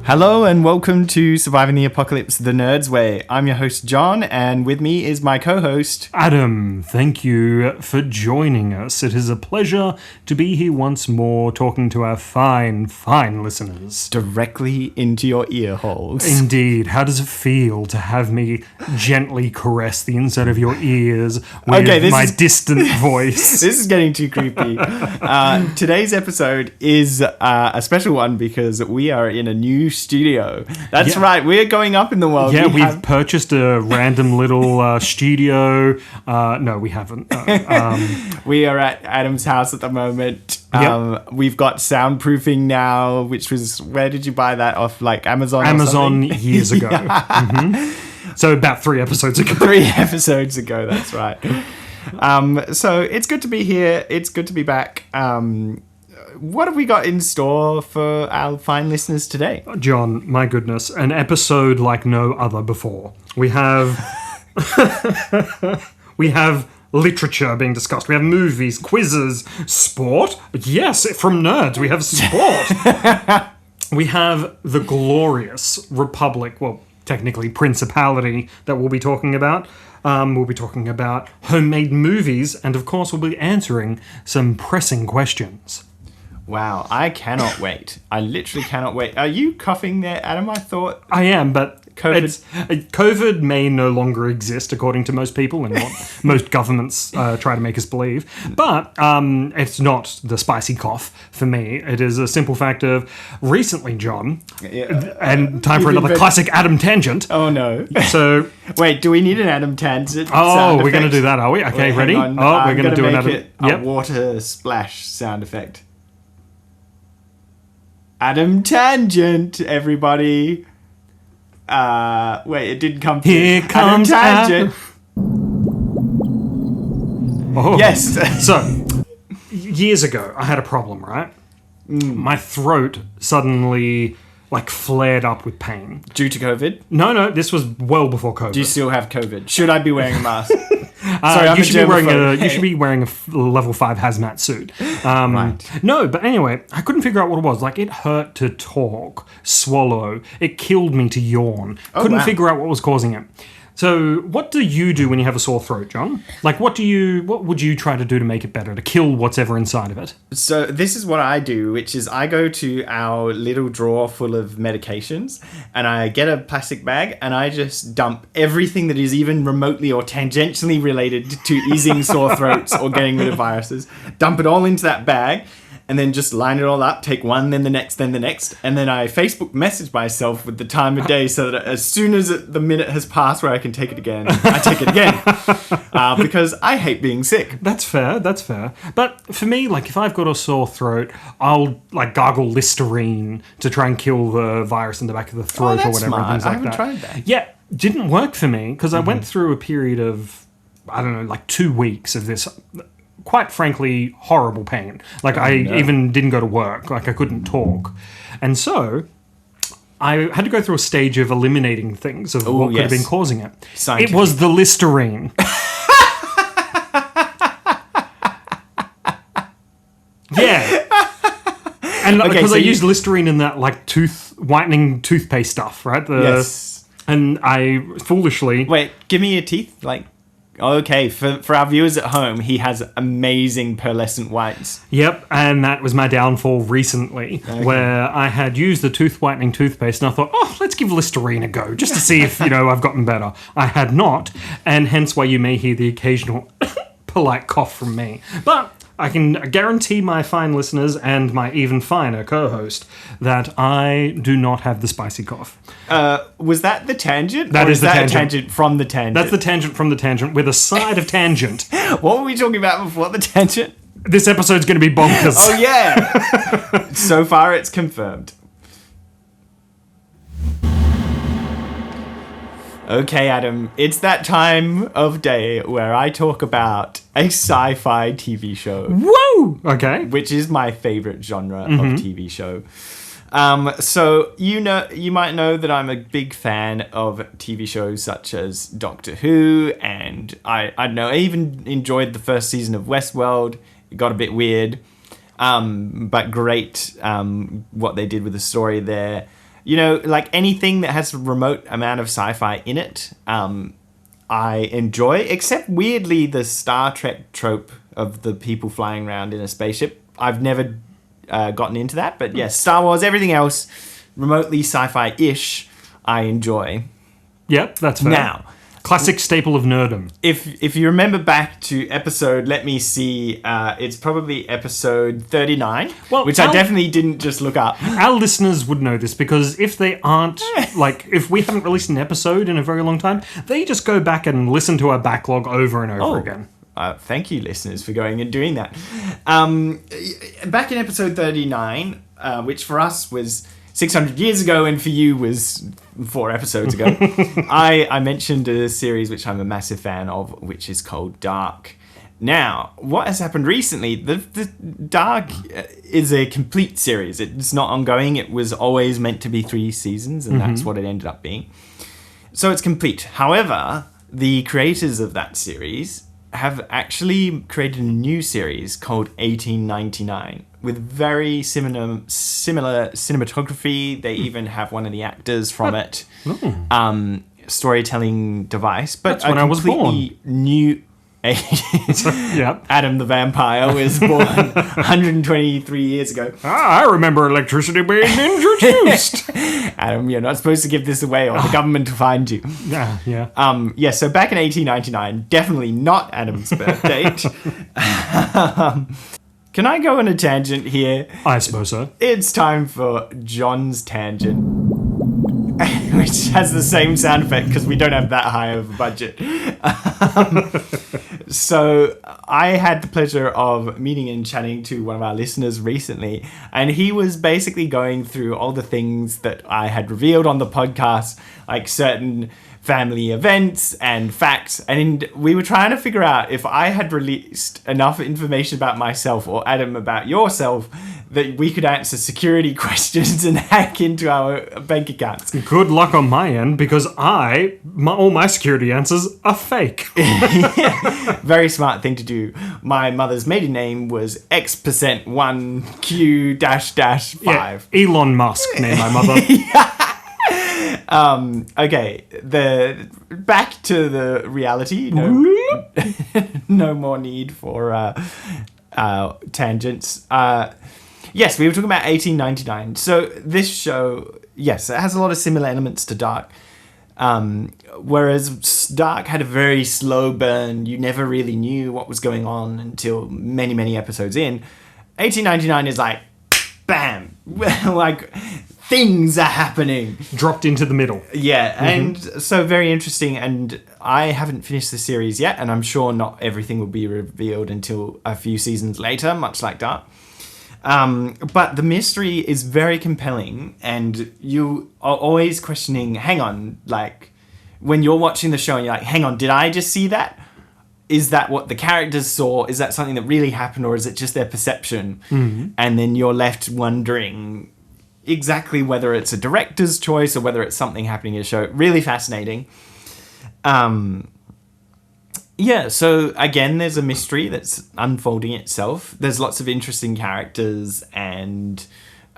Hello and welcome to Surviving the Apocalypse the Nerd's Way. I'm your host John, and with me is my co-host Adam. Thank you for joining us. It is a pleasure to be here once more talking to our fine listeners. Directly into your ear holes. Indeed. How does it feel to have me gently caress the inside of your ears with my distant voice? This is getting too creepy. Today's episode is a special one because we are in a new studio. That's right, we're going up in the world. Yeah, we've purchased a random little studio. No, we haven't. We are at Adam's house at the moment. We've got soundproofing now, which was, where did you buy that off? Like Amazon or something? Years ago. So about 3 episodes ago. 3 episodes ago, that's right. So it's good to be here. It's good to be back. What have we got in store for our fine listeners today? John, my goodness, an episode like no other before. We have literature being discussed. We have movies, quizzes, sport. Yes, from nerds, we have sport. We have the glorious Republic, well, technically Principality, that we'll be talking about. We'll be talking about homemade movies, and of course we'll be answering some pressing questions. Wow, I cannot wait. I literally cannot wait. Are you coughing there, Adam? I thought... I am, but COVID... COVID may no longer exist, according to most people, and what most governments try to make us believe. But it's not the spicy cough for me. It is a simple fact of recently, John, and time for another classic Adam tangent. Oh, no. So... Wait, do we need an Adam tangent? Oh, we're going to do that, are we? Okay, ready? On. We're going to do another... a water splash sound effect. Adam tangent, everybody. Wait, it didn't come through. Here comes Adam tangent. Oh. Yes. So, years ago, I had a problem, right? My throat suddenly, flared up with pain. Due to COVID? No, this was well before COVID. Do you still have COVID? Should I be wearing a mask? You should be wearing a level 5 hazmat suit. Right. No, but anyway, I couldn't figure out what it was. It hurt to talk, swallow. It killed me to yawn. Couldn't figure out what was causing it. So, what do you do when you have a sore throat, John? What would you try to do to make it better, to kill whatever inside of it? So, this is what I do, which is I go to our little drawer full of medications, and I get a plastic bag, and I just dump everything that is even remotely or tangentially related to easing sore throats or getting rid of viruses. Dump it all into that bag, and then just line it all up, take one, then the next, and then I Facebook message myself with the time of day so that as soon as the minute has passed where I can take it again, I take it again. Because I hate being sick. That's fair. But for me, if I've got a sore throat, I'll gargle Listerine to try and kill the virus in the back of the throat or whatever. Smart. Things like I haven't tried that. Yeah, didn't work for me because I went through a period of, 2 weeks of this... quite frankly, horrible pain. Even didn't go to work. I couldn't talk. And so, I had to go through a stage of eliminating things of what could have been causing it. It was the Listerine. Yeah. And because I used Listerine in that, whitening toothpaste stuff, right? Yes. And I foolishly... Wait, give me your teeth, Okay, for our viewers at home, he has amazing pearlescent whites. Yep, and that was my downfall recently, where I had used the tooth whitening toothpaste, and I thought, let's give Listerine a go, just to see if, I've gotten better. I had not, and hence why you may hear the occasional polite cough from me. But I can guarantee my fine listeners and my even finer co-host that I do not have the spicy cough. Was that the tangent? That is the tangent. A tangent from the tangent? That's the tangent from the tangent with a side of tangent. What were we talking about before the tangent? This episode's going to be bonkers. Oh, yeah. So far, it's confirmed. Okay, Adam, it's that time of day where I talk about a sci-fi TV show. Woo! Okay. Which is my favorite genre of TV show. So you might know that I'm a big fan of TV shows such as Doctor Who, and I even enjoyed the first season of Westworld. It got a bit weird, but great what they did with the story there. like anything that has a remote amount of sci-fi in it, I enjoy, except weirdly the Star Trek trope of the people flying around in a spaceship. I've never gotten into that, but yes, Star Wars, everything else, remotely sci-fi-ish, I enjoy. Yep, that's fair. Now, classic staple of nerdom. if you remember back to episode, let me see, it's probably episode 39, which I definitely didn't just look up. Our listeners would know this because if they aren't, if we haven't released an episode in a very long time, they just go back and listen to our backlog over and over again. Thank you, listeners, for going and doing that. Back in episode 39, which for us was 600 years ago and for you was 4 episodes ago, I mentioned a series which I'm a massive fan of, which is called Dark. Now, what has happened recently, the Dark is a complete series. It's not ongoing. It was always meant to be 3 seasons, and that's what it ended up being. So it's complete. However, the creators of that series have actually created a new series called 1899 with very similar cinematography. They even have one of the actors from it. Storytelling device, but that's when I was born. New. Yep. Adam the Vampire was born 123 years ago. I remember electricity being introduced. Adam, you're not supposed to give this away or the government will find you. Yeah. So back in 1899, definitely not Adam's birth date. Can I go on a tangent here? I suppose so. It's time for John's tangent, which has the same sound effect because we don't have that high of a budget. So I had the pleasure of meeting and chatting to one of our listeners recently, and he was basically going through all the things that I had revealed on the podcast, like certain family events and facts, and we were trying to figure out if I had released enough information about myself or Adam about yourself that we could answer security questions and hack into our bank accounts. Good luck on my end, because all my security answers are fake. Very smart thing to do. My mother's maiden name was X%1Q-5. Yeah, Elon Musk named my mother. Okay, back to the reality. No more need for tangents. Yes, we were talking about 1899. So this show, yes, it has a lot of similar elements to Dark. Whereas Dark had a very slow burn. You never really knew what was going on until many, many episodes in. 1899 is like, bam! Like, things are happening. Dropped into the middle. Yeah, and so very interesting. And I haven't finished the series yet, and I'm sure not everything will be revealed until a few seasons later, much like Dark. But the mystery is very compelling, and you are always questioning, hang on, like, when you're watching the show and you're like, hang on, did I just see that? Is that what the characters saw? Is that something that really happened, or is it just their perception? And then you're left wondering exactly whether it's a director's choice or whether it's something happening in the show. Really fascinating. Yeah, so again, there's a mystery that's unfolding itself. There's lots of interesting characters, and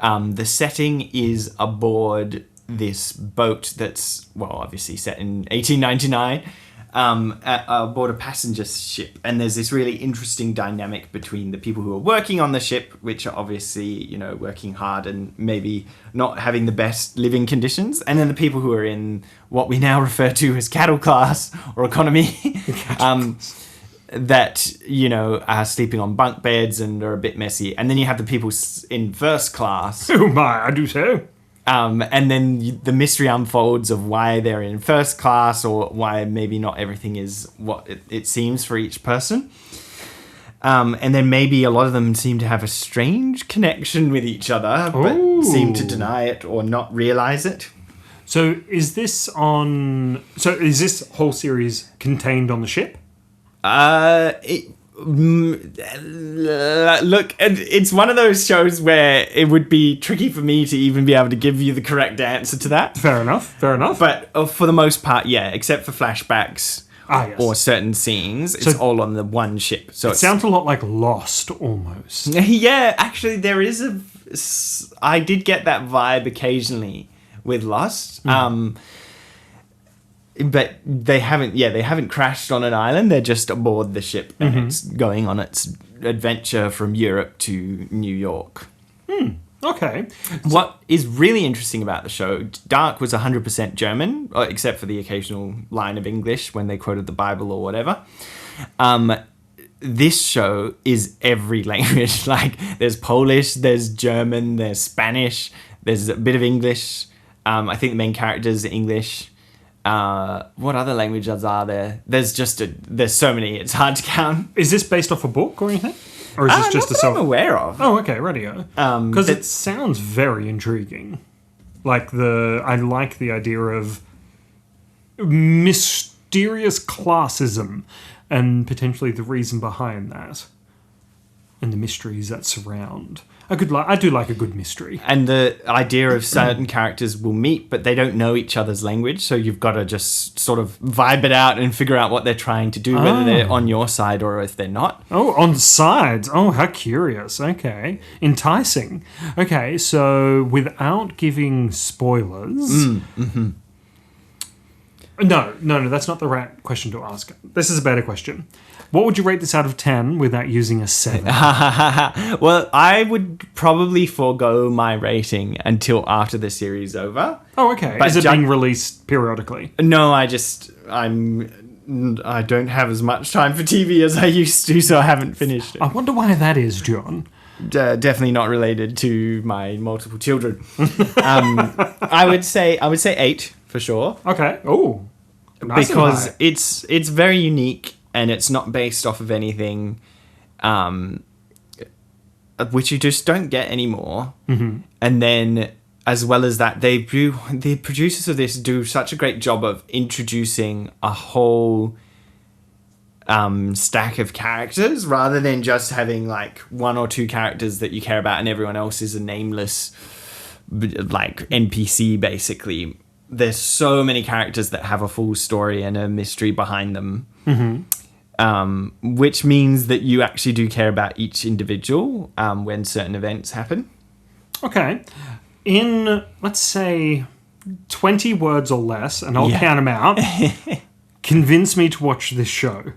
the setting is aboard this boat that's, well, obviously set in 1899, aboard a passenger ship. And there's this really interesting dynamic between the people who are working on the ship, which are obviously, working hard and maybe not having the best living conditions, and then the people who are in what we now refer to as cattle class or economy, that, are sleeping on bunk beds and are a bit messy. And then you have the people in first class. Oh my, I do so. And then the mystery unfolds of why they're in first class, or why maybe not everything is what it seems for each person. And then maybe a lot of them seem to have a strange connection with each other, but seem to deny it or not realize it. So is this whole series contained on the ship? Look, it's one of those shows where it would be tricky for me to even be able to give you the correct answer to that. Fair enough. But for the most part, yeah, except for flashbacks yes. or certain scenes, it's all on the one ship. So it sounds a lot like Lost, almost. Yeah, actually, there is I did get that vibe occasionally, with Lost. But they haven't crashed on an island. They're just aboard the ship and it's going on its adventure from Europe to New York. Okay. What is really interesting about the show, Dark was 100% German, except for the occasional line of English when they quoted the Bible or whatever. This show is every language. Like, there's Polish, there's German, there's Spanish, there's a bit of English. I think the main character's English. What other languages are there? There's so many, it's hard to count. Is this based off a book or anything? Or is this just a I'm aware of. Oh, okay, radio. Because it sounds very intriguing. I like the idea of mysterious classism and potentially the reason behind that. And the mysteries that surround. I do like a good mystery. And the idea of certain characters will meet, but they don't know each other's language, so you've got to just sort of vibe it out and figure out what they're trying to do, whether they're on your side or if they're not. Oh, on sides. Oh, how curious. Okay. Enticing. Okay, so without giving spoilers... No, that's not the right question to ask. This is a better question. What would you rate this out of 10 without using a 7? Well, I would probably forego my rating until after the series is over. Oh, okay. But is it being released periodically? No, I don't have as much time for TV as I used to, so I haven't finished it. I wonder why that is, John. Definitely not related to my multiple children. I would say 8 for sure. Okay. Oh, nice. Because it's very unique and it's not based off of anything which you just don't get anymore. And then, as well as that, the producers of this do such a great job of introducing a whole stack of characters rather than just having like one or two characters that you care about and everyone else is a nameless like NPC basically. There's so many characters that have a full story and a mystery behind them. Which means that you actually do care about each individual when certain events happen. Okay. In, let's say, 20 words or less, and I'll count them out, convince me to watch this show.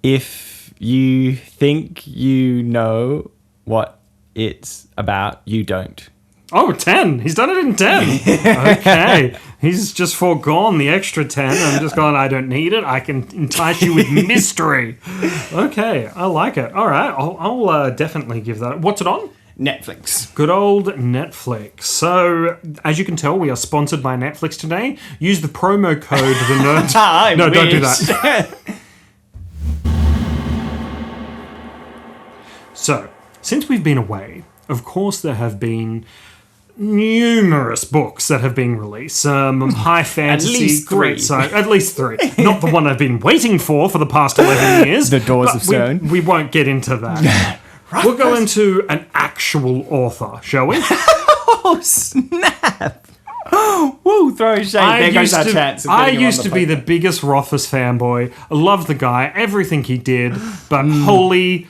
If you think you know what it's about, you don't. Oh, 10. He's done it in 10. Okay. He's just foregone the extra 10 and just gone, I don't need it. I can entice you with mystery. Okay. I like it. All right. I'll definitely give that. What's it on? Netflix. Good old Netflix. So, as you can tell, we are sponsored by Netflix today. Use the promo code The Nerd. No, don't do that. So, since we've been away, of course there have been numerous books that have been released. High fantasy, at least 3. At least 3. Not the one I've been waiting for the past 11 years. The Doors of Stone. We won't get into that. We'll go into an actual author, shall we? Oh, snap. Woo, throw a shade. There goes our chance. I used to be the biggest Rothfuss fanboy. I love the guy, everything he did, but holy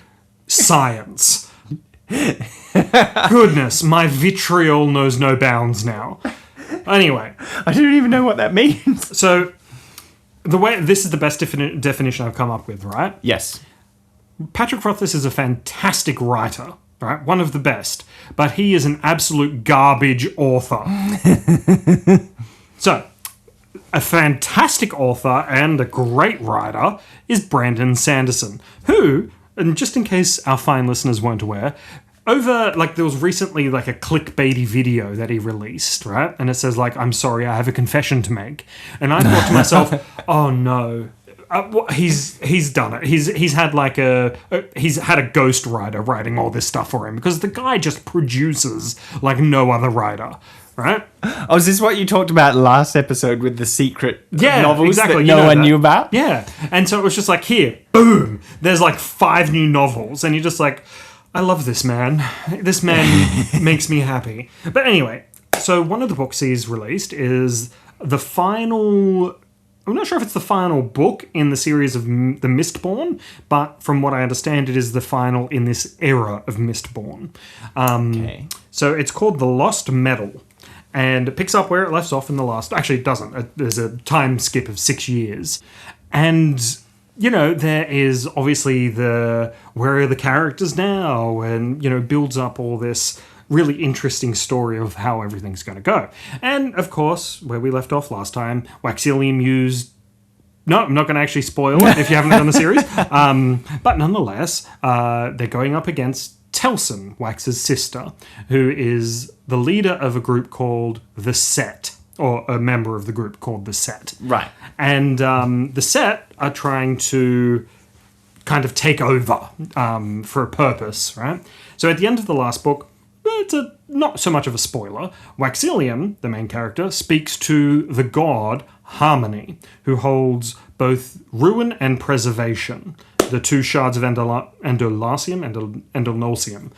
science. Goodness, my vitriol knows no bounds now. Anyway. I don't even know what that means. So, this is the best definition I've come up with, right? Yes. Patrick Rothfuss is a fantastic writer, right? One of the best. But he is an absolute garbage author. So, a fantastic author and a great writer is Brandon Sanderson, who, and just in case our fine listeners weren't aware, there was recently a clickbaity video that he released, right? And it says I'm sorry, I have a confession to make. And I thought to myself, oh no, he's done it. He's had he's had a ghostwriter writing all this stuff for him because the guy just produces like no other writer. Right? Oh, is this what you talked about last episode with the secret novels exactly. that no one knew about? Yeah. And so it was just here, boom, there's 5 new novels. And you're just I love this man. This man makes me happy. But anyway, so one of the books he's released is the final I'm not sure if it's the final book in the series of the Mistborn, but from what I understand, it is the final in this era of Mistborn. Okay. So it's called The Lost Metal, and it picks up where it left off in the last... Actually, it doesn't. There's a time skip of 6 years. And, you know, there is obviously where are the characters now? And, you know, builds up all this really interesting story of how everything's going to go. And, of course, where we left off last time, Waxilium used... No, I'm not going to actually spoil it if you haven't done the series. But nonetheless, they're going up against Telsin, Wax's sister, who is the leader of a group called The Set, or a member of the group called The Set. Right. And The Set are trying to kind of take over for a purpose, right? So at the end of the last book, it's not so much of a spoiler. Waxilium, the main character, speaks to the god Harmony, who holds both ruin and preservation, the two shards of Endolasium and Endolnosium.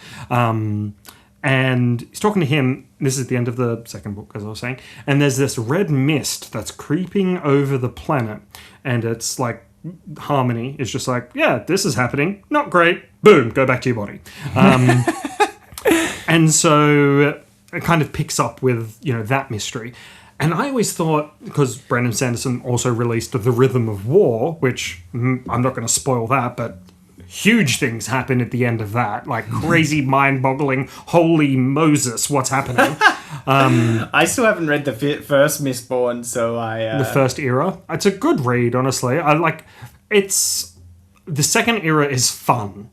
And he's talking to him. This is at the end of the second book, as I was saying. And there's this red mist that's creeping over the planet. And it's like Harmony is just like, yeah, this is happening. Not great. Boom, go back to your body. And so it kind of picks up with, you know, that mystery. And I always thought, because Brandon Sanderson also released The Rhythm of War, which I'm not going to spoil that, but huge things happen at the end of that. Like crazy, mind-boggling, holy Moses, what's happening? I still haven't read the first Mistborn, so The first era. It's a good read, honestly. The second era is fun.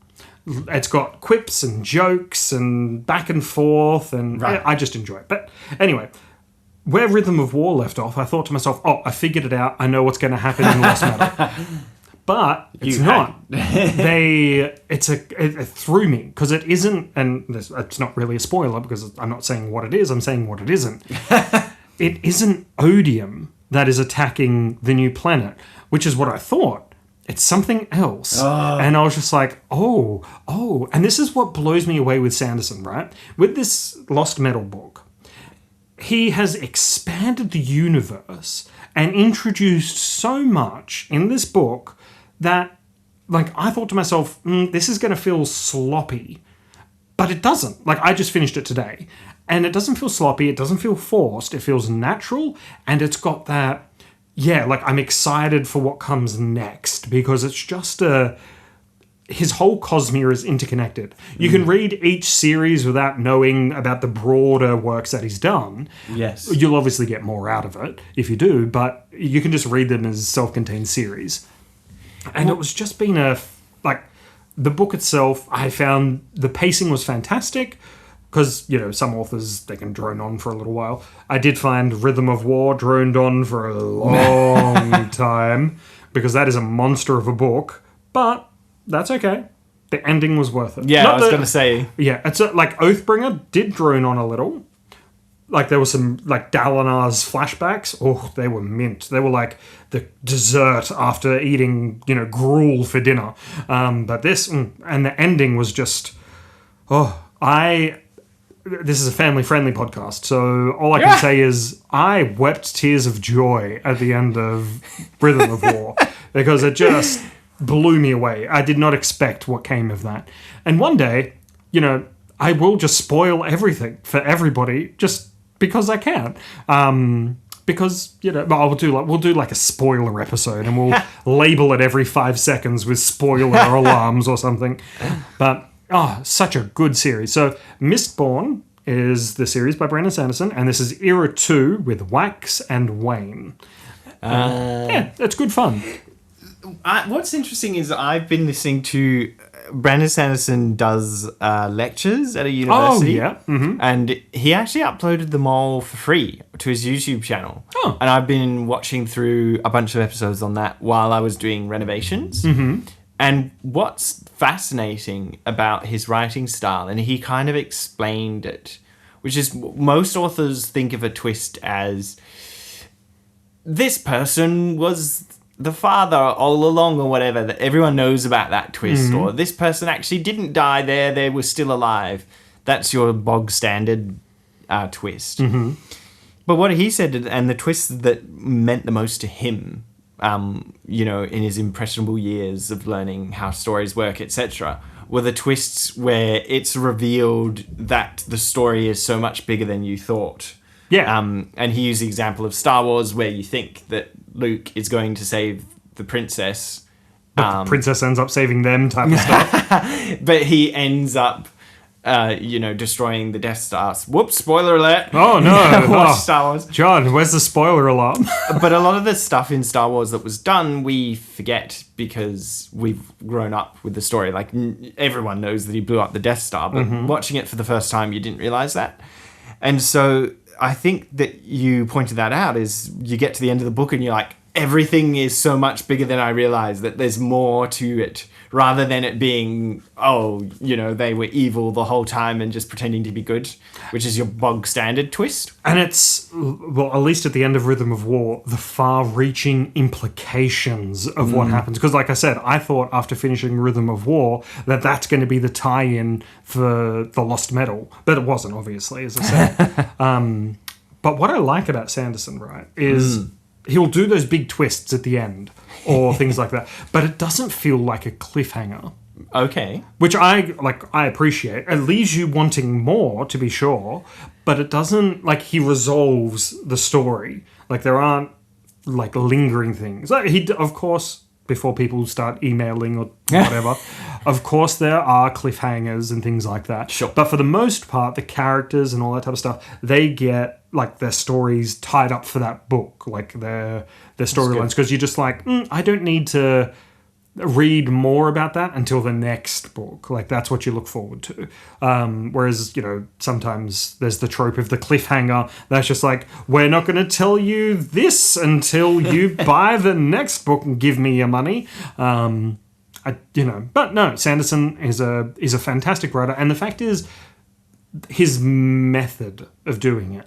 It's got quips and jokes and back and forth, and right. I just enjoy it. But anyway, where Rhythm of War left off, I thought to myself, oh, I figured it out. I know what's going to happen in Lost Metal. But it's not. It threw me, because it isn't, and it's not really a spoiler because I'm not saying what it is, I'm saying what it isn't. It isn't Odium that is attacking the new planet, which is what I thought. It's something else. Oh. And I was just like, oh. And this is what blows me away with Sanderson, right? With this Lost Metal book, he has expanded the universe and introduced so much in this book that, like, I thought to myself, this is going to feel sloppy. But it doesn't. Like, I just finished it today. And it doesn't feel sloppy. It doesn't feel forced. It feels natural. And it's got that... Yeah, like, I'm excited for what comes next, because it's just his whole Cosmere is interconnected. You can read each series without knowing about the broader works that he's done. Yes. You'll obviously get more out of it if you do, but you can just read them as self-contained series. And it was just been the book itself, I found the pacing was fantastic. Because, you know, some authors, they can drone on for a little while. I did find Rhythm of War droned on for a long time, because that is a monster of a book. But that's okay. The ending was worth it. Yeah, I was going to say. Yeah, it's like Oathbringer did drone on a little. Like, there was some, like, Dalinar's flashbacks. Oh, they were mint. They were like the dessert after eating, you know, gruel for dinner. But this, and the ending was just, this is a family-friendly podcast, so all I can say is I wept tears of joy at the end of Rhythm of War, because it just blew me away. I did not expect what came of that. And one day, you know, I will just spoil everything for everybody, just because I can. Because, you know, we'll do like a spoiler episode, and we'll label it every 5 seconds with spoiler alarms or something. But such a good series. So, Mistborn is the series by Brandon Sanderson, and this is Era 2 with Wax and Wayne. Yeah, it's good fun. What's interesting is I've been listening to... Brandon Sanderson does lectures at a university. Oh, yeah. Mm-hmm. And he actually uploaded them all for free to his YouTube channel. Oh. And I've been watching through a bunch of episodes on that while I was doing renovations. Mm-hmm. And what's fascinating about his writing style, and he kind of explained it, which is most authors think of a twist as this person was the father all along or whatever, that everyone knows about that twist, or this person actually didn't die there, they were still alive. That's your bog standard twist. Mm-hmm. But what he said, and the twist that meant the most to him, in his impressionable years of learning how stories work, etc., were the twists where it's revealed that the story is so much bigger than you thought. Yeah. And he used the example of Star Wars, where you think that Luke is going to save the princess. But the princess ends up saving them type of stuff. But he ends up, destroying the Death Star. Whoops, spoiler alert. Oh, no. Watch Star Wars. John, where's the spoiler alarm? But a lot of the stuff in Star Wars that was done, we forget because we've grown up with the story. Like, everyone knows that he blew up the Death Star, but watching it for the first time, you didn't realize that. And so I think that you pointed that out, is you get to the end of the book and you're like, everything is so much bigger than I realized, that there's more to it, rather than it being, they were evil the whole time and just pretending to be good, which is your bog standard twist. And it's, well, at least at the end of Rhythm of War, the far-reaching implications of what happens. Because like I said, I thought after finishing Rhythm of War that that's going to be the tie-in for the Lost Metal. But it wasn't, obviously, as I said. But what I like about Sanderson, right, is he'll do those big twists at the end or things like that. But it doesn't feel like a cliffhanger. Okay. Which I appreciate. It leaves you wanting more, to be sure, but it doesn't, he resolves the story. There aren't, lingering things. Of course, before people start emailing or whatever, of course there are cliffhangers and things like that. Sure. But for the most part, the characters and all that type of stuff, they get, their stories tied up for that book, their storylines. Because you're just I don't need to read more about that until the next book. That's what you look forward to. Whereas, sometimes there's the trope of the cliffhanger that's just we're not going to tell you this until you buy the next book and give me your money. But no, Sanderson is a fantastic writer, and the fact is, his method of doing it,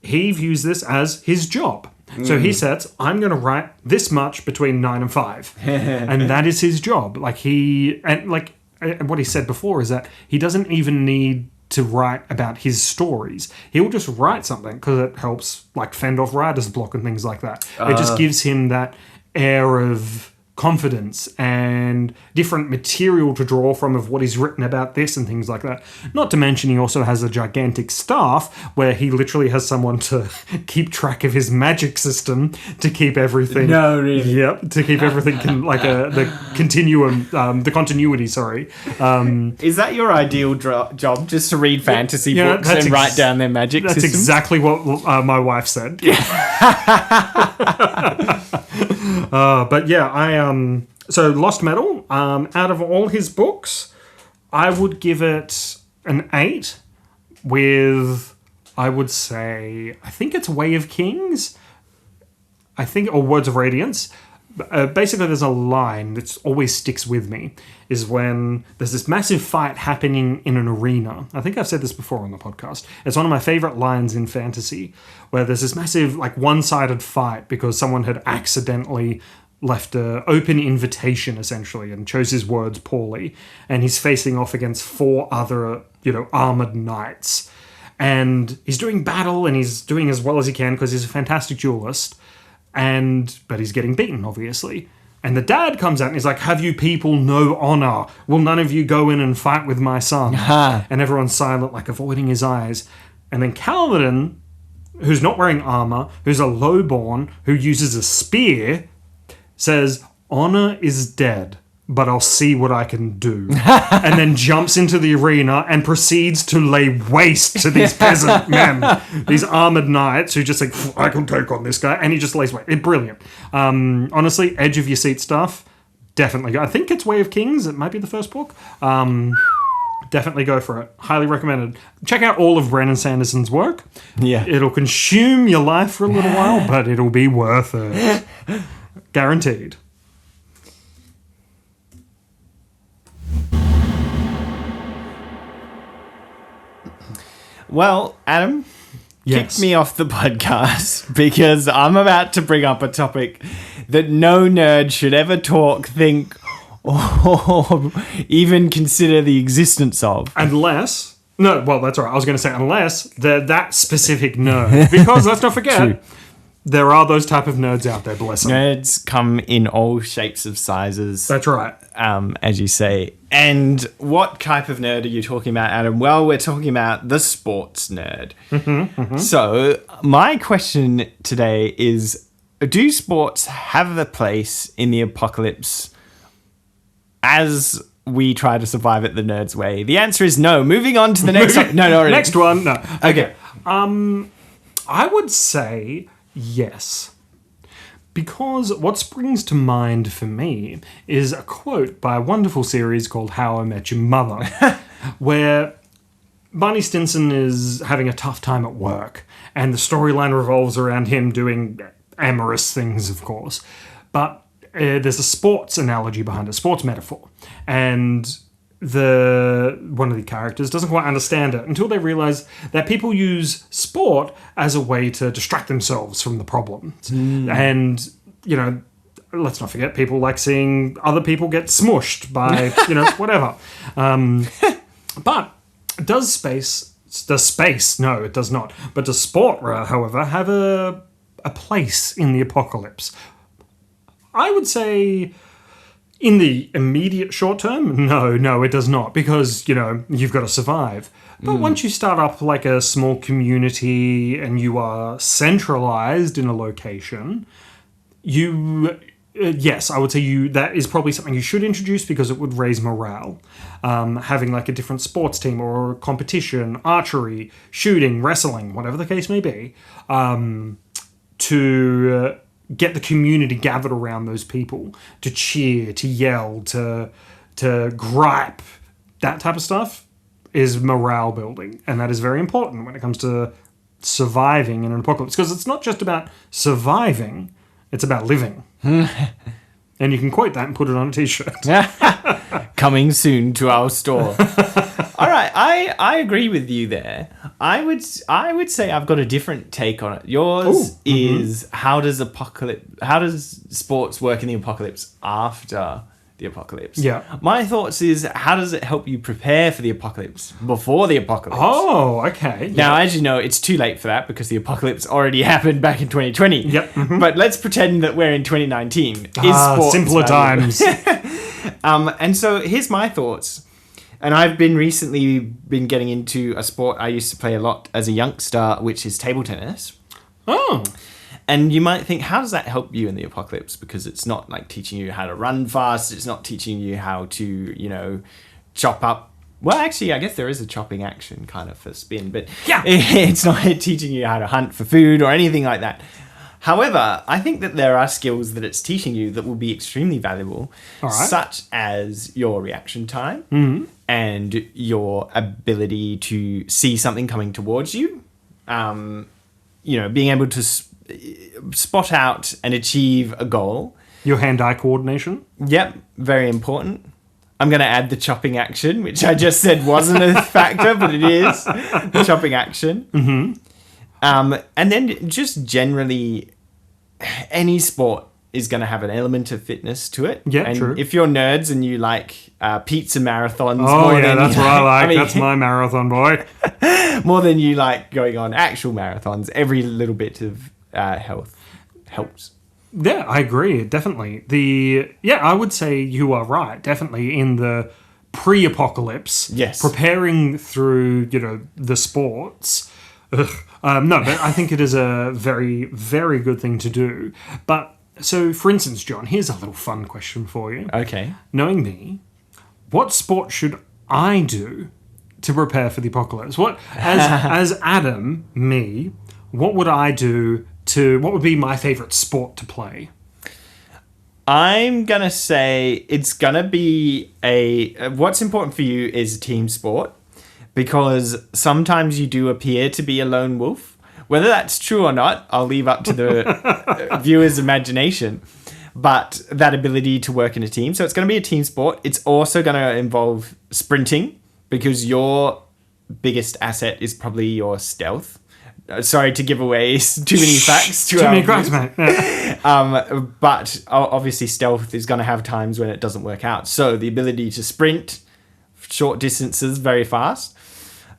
he views this as his job. So he says, I'm going to write this much between 9 and 5. And that is his job. What he said before is that he doesn't even need to write about his stories. He'll just write something because it helps fend off writer's block and things like that. It just gives him that air of confidence and different material to draw from of what he's written about this and things like that. Not to mention he also has a gigantic staff where he literally has someone to keep track of his magic system to keep everything. No, really. Yep, to keep everything the continuum, the continuity. Sorry. Is that your ideal job? Just to read fantasy books and write down their magic system? That's exactly what my wife said. But yeah, so Lost Metal, out of all his books, I would give it an 8 with, I would say, I think it's Way of Kings, or Words of Radiance. Basically, there's a line that always sticks with me, is when there's this massive fight happening in an arena. I think I've said this before on the podcast. It's one of my favorite lines in fantasy, where there's this massive, one-sided fight because someone had accidentally left an open invitation, essentially, and chose his words poorly. And he's facing off against 4 other, armored knights. And he's doing battle, and he's doing as well as he can because he's a fantastic duelist. But he's getting beaten, obviously. And the dad comes out and he's like, have you people no honor? Will none of you go in and fight with my son? And everyone's silent, avoiding his eyes. And then Kaladin, who's not wearing armor, who's a lowborn, who uses a spear, says, honor is dead, but I'll see what I can do. And then jumps into the arena and proceeds to lay waste to these peasant men, these armored knights who just I can take on this guy. And he just lays waste. It's brilliant. Honestly, edge of your seat stuff, definitely. I think it's Way of Kings. It might be the first book. Definitely go for it. Highly recommended. Check out all of Brandon Sanderson's work. Yeah. It'll consume your life for a little while, but it'll be worth it. Guaranteed. Well, Adam, yes. Kick me off the podcast because I'm about to bring up a topic that no nerd should ever talk, think, or even consider the existence of. Unless... No, well, that's all right. I was going to say unless they're that specific nerd. Because let's not forget, There are those type of nerds out there, bless them. Nerds come in all shapes of sizes. That's right. As you say. And what type of nerd are you talking about, Adam? Well, we're talking about the sports nerd. So my question today is, do sports have a place in the apocalypse as we try to survive it the nerd's way? The answer is no. Moving on to the next one. No, really. Next one. No. Okay. I would say yes. Because what springs to mind for me is a quote by a wonderful series called How I Met Your Mother, where Barney Stinson is having a tough time at work, and the storyline revolves around him doing amorous things, of course. But there's a sports analogy behind it, sports metaphor. And one of the characters doesn't quite understand it until they realize that people use sport as a way to distract themselves from the problems. And, let's not forget, people like seeing other people get smushed by, whatever. But does space? No, it does not. But does sport, however, have a place in the apocalypse? I would say in the immediate short term, no, it does not, because, you've got to survive. But once you start up like a small community and you are centralized in a location, yes, I would say that is probably something you should introduce because it would raise morale. Having like a different sports team or competition, archery, shooting, wrestling, whatever the case may be, to get the community gathered around those people to cheer, to yell, to gripe, that type of stuff is morale building. And that is very important when it comes to surviving in an apocalypse, because it's not just about surviving, it's about living. And you can quote that and put it on a t-shirt. Coming soon to our store. All right, I agree with you there. I would say I've got a different take on it. Yours is how does sports work in the apocalypse after the apocalypse? Yeah. My thoughts is how does it help you prepare for the apocalypse before the apocalypse? Oh, okay. Now, as you know, it's too late for that because the apocalypse already happened back in 2020. Yep. But let's pretend that we're in 2019. Is sports simpler valuable? times. And so here's my thoughts. And I've recently been getting into a sport I used to play a lot as a youngster, which is table tennis. Oh. And you might think, how does that help you in the apocalypse? Because it's not like teaching you how to run fast. It's not teaching you how to, chop up. Well, actually, I guess there is a chopping action kind of for spin, but yeah, it's not teaching you how to hunt for food or anything like that. However, I think that there are skills that it's teaching you that will be extremely valuable, such as your reaction time and your ability to see something coming towards you. Being able to spot out and achieve a goal. Your hand-eye coordination. Yep, very important. I'm going to add the chopping action, which I just said wasn't a factor, but it is. The chopping action. And then just generally, any sport is going to have an element of fitness to it. Yeah, and true. if you're nerds and you like pizza marathons... That's what I like. That's my marathon, boy. More than you like going on actual marathons, every little bit of health helps. Yeah, I agree, definitely. I would say you are right, definitely, in the pre-apocalypse. Yes. Preparing through, the sports. No, but I think it is a very, very good thing to do. But, so, for instance, John, here's a little fun question for you. Okay. Knowing me, what sport should I do to prepare for the apocalypse? As Adam, me, what would I do what would be my favourite sport to play? I'm going to say it's going to be what's important for you is a team sport, because sometimes you do appear to be a lone wolf. Whether that's true or not, I'll leave up to the viewer's imagination. But that ability to work in a team. So it's going to be a team sport. It's also going to involve sprinting, because your biggest asset is probably your stealth. Sorry to give away too many facts. Too many facts, mate. Yeah. But obviously stealth is going to have times when it doesn't work out. So the ability to sprint short distances very fast.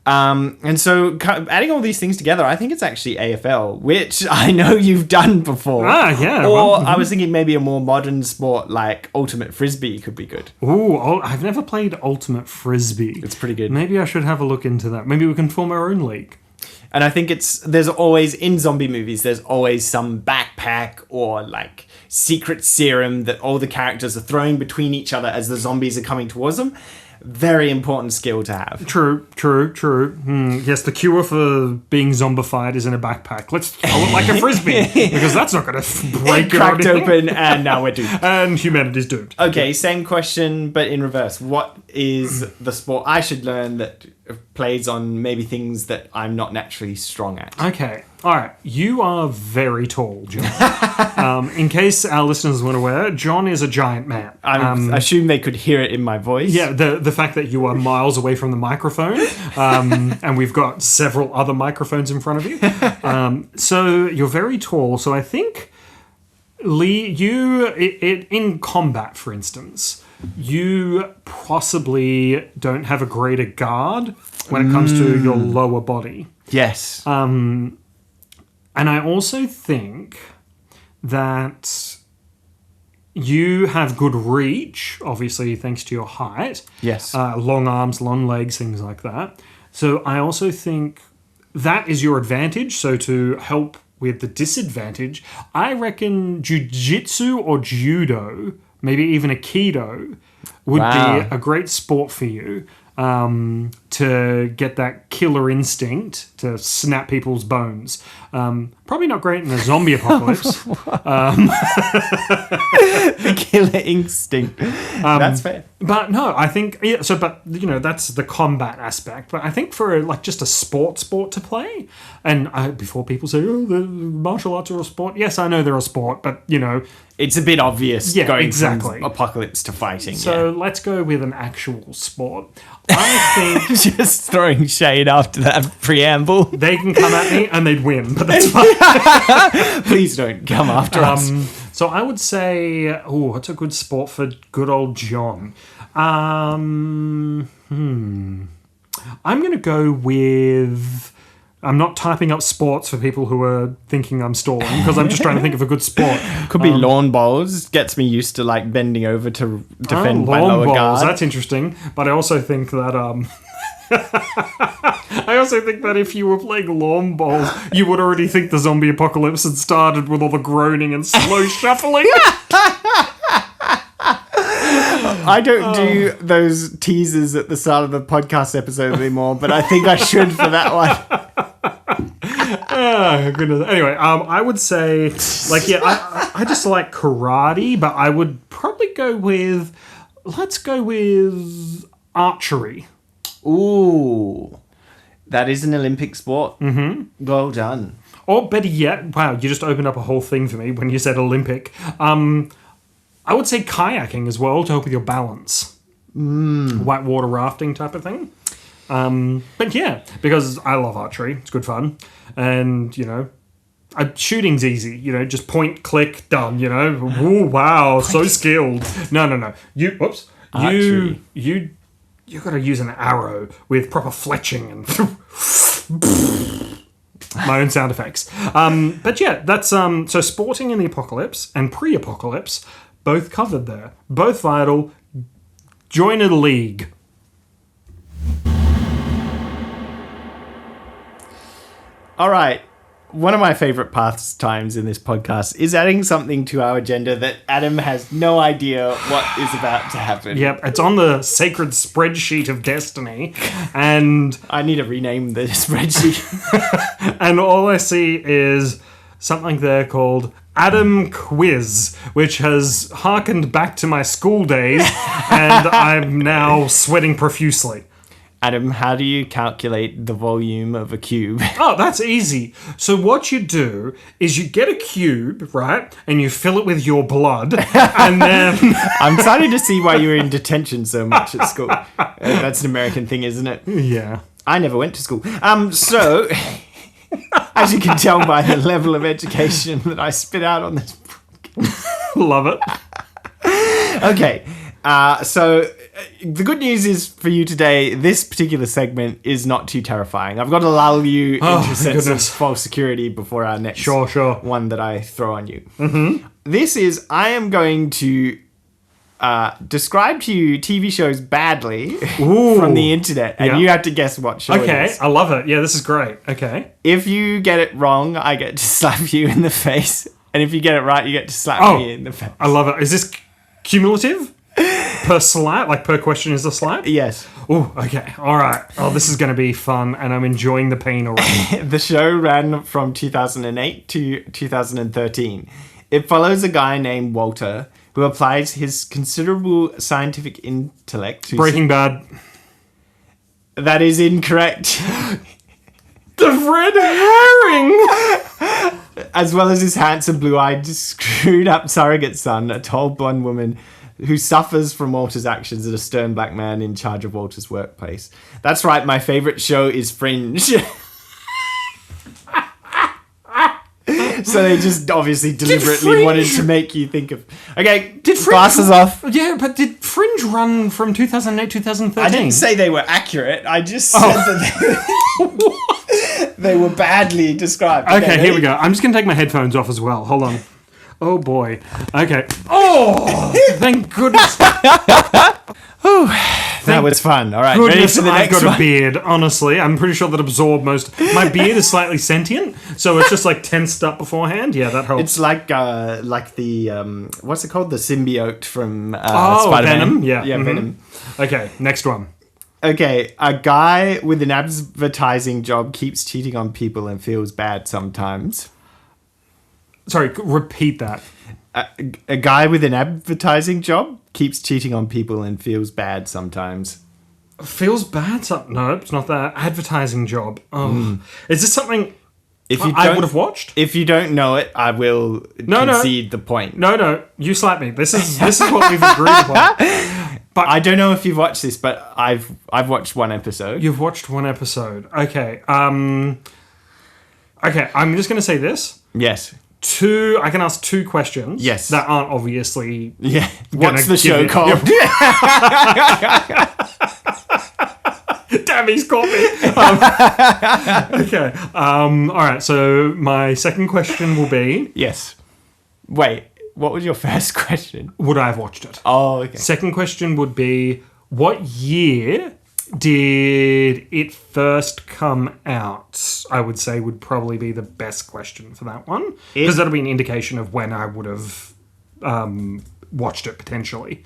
And so adding all these things together, I think it's actually AFL, which I know you've done before. Yeah. Or I was thinking maybe a more modern sport like Ultimate Frisbee could be good. Ooh, I've never played Ultimate Frisbee. It's pretty good. Maybe I should have a look into that. Maybe we can form our own league. And I think there's always, in zombie movies, there's always some backpack or like secret serum that all the characters are throwing between each other as the zombies are coming towards them. Very important skill to have. True. Yes, the cure for being zombified is in a backpack. Let's throw it like a frisbee, because that's not going to break It cracked open, and now we're doomed. And humanity's doomed. Okay, same question, but in reverse. What is the sport I should learn that plays on maybe things that I'm not naturally strong at? Okay. All right. You are very tall, John. In case our listeners weren't aware, John is a giant man. I assume they could hear it in my voice. Yeah, the fact that you are miles away from the microphone, and we've got several other microphones in front of you. So you're very tall. So I think, Lee, in combat, for instance, you possibly don't have a greater guard when it comes to your lower body. Yes. And I also think that you have good reach, obviously, thanks to your height. Yes. Long arms, long legs, things like that. So I also think that is your advantage. So to help with the disadvantage, I reckon jiu-jitsu or judo, maybe even aikido, would be a great sport for you. To get that killer instinct to snap people's bones. Probably not great in a zombie apocalypse. The killer instinct. That's fair. But no, I think that's the combat aspect. But I think for just a sport to play, and before people say, "Oh, the martial arts are a sport," yes, I know they're a sport, but it's a bit obvious going exactly. from apocalypse to fighting. So let's go with an actual sport. I think just throwing shade after that preamble. They can come at me and they'd win, but that's fine. Please don't come after us. So I would say, what's a good sport for good old John? I'm going to go with... I'm not typing up sports for people who are thinking I'm stalling, because I'm just trying to think of a good sport. Could be lawn bowls. Gets me used to bending over to defend my lower bowls, guard. That's interesting. But I also think that if you were playing lawn bowls, you would already think the zombie apocalypse had started with all the groaning and slow shuffling. I don't do those teasers at the start of the podcast episode anymore, but I think I should for that one. Oh, goodness. Anyway, I would say, I just like karate, but I would probably let's go with archery. Ooh, that is an Olympic sport. Mm-hmm. Well done. Or better yet, wow, you just opened up a whole thing for me when you said Olympic. I would say kayaking as well to help with your balance. Whitewater rafting type of thing. But yeah, because I love archery. It's good fun. And, shooting's easy. Just point, click, done, Ooh, wow, so skilled. No. You got to use an arrow with proper fletching and... my own sound effects. But yeah, that's... so sporting in the apocalypse and pre-apocalypse, both covered there. Both vital. Join a league. All right. One of my favorite pastimes in this podcast is adding something to our agenda that Adam has no idea what is about to happen. Yep, it's on the sacred spreadsheet of destiny, and... I need to rename the spreadsheet. And all I see is something there called Adam Quiz, which has harkened back to my school days, and I'm now sweating profusely. Adam, how do you calculate the volume of a cube? Oh, that's easy. So what you do is you get a cube, right? And you fill it with your blood, and then... I'm starting to see why you were in detention so much at school. That's an American thing, isn't it? Yeah. I never went to school. So, as you can tell by the level of education that I spit out on this podcast. Love it. Okay. The good news is for you today, this particular segment is not too terrifying. I've got to lull you into a sense of false security before our next one that I throw on you. Mm-hmm. This is, I am going to describe to you TV shows badly from the internet, and you have to guess what show it is. Okay, I love it. Yeah, this is great. Okay. If you get it wrong, I get to slap you in the face. And if you get it right, you get to slap me in the face. I love it. Is this cumulative? Per slap? Like per question is a slap? Yes. Oh, okay. All right. Oh, this is going to be fun, and I'm enjoying the pain already. The show ran from 2008 to 2013. It follows a guy named Walter who applies his considerable scientific intellect to... Breaking Bad. That is incorrect. The red herring! As well as his handsome, blue-eyed, screwed-up surrogate son, a tall, blonde woman who suffers from Walter's actions and a stern black man in charge of Walter's workplace. That's right, my favourite show is Fringe. So they just obviously deliberately wanted to make you think of... Okay, glasses off. Yeah, but did Fringe run from 2008 2013? I didn't say they were accurate. I just said that they were badly described. Okay, here we go. I'm just going to take my headphones off as well. Hold on. Oh, boy. Okay. Oh, thank goodness. That was fun. All right, ready for the I've next got one? a beard, honestly. I'm pretty sure that absorbed most... My beard is slightly sentient, so it's just like tensed up beforehand. Yeah, that helps. It's like the... what's it called? The symbiote from Spider-Man. Venom? Yeah. Yeah, Venom. Okay, next one. Okay, a guy with an advertising job keeps cheating on people and feels bad sometimes. Sorry, repeat that. A guy with an advertising job keeps cheating on people and feels bad sometimes. Feels bad? No, it's not that. Advertising job. Oh. Is this something I would have watched? If you don't know it, I will concede the point. No, you slap me. This is what we've agreed upon. But I don't know if you've watched this, but I've watched one episode. You've watched one episode. Okay. Okay, I'm just going to say this. Yes. I can ask two questions. Yes. That aren't obviously... Yeah. What's the show called? Damn, he's caught me. Okay. All right, so my second question will be... Yes. Wait, what was your first question? Would I have watched it? Oh, okay. Second question would be, what year did it first come out? I would say would probably be the best question for that one. Because that'll be an indication of when I would have watched it, potentially.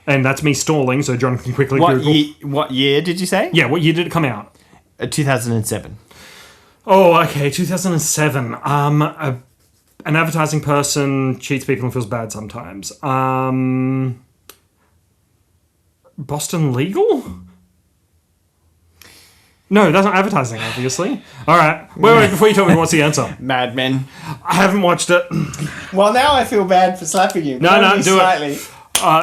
And that's me stalling, so John can quickly Google. What year did you say? Yeah, what year did it come out? 2007. Oh, okay, 2007. An advertising person cheats people and feels bad sometimes. Boston Legal? No, that's not advertising, obviously. All right. Wait, before you tell me what's the answer. Mad Men. I haven't watched it. Well, now I feel bad for slapping you. No, do slightly. It.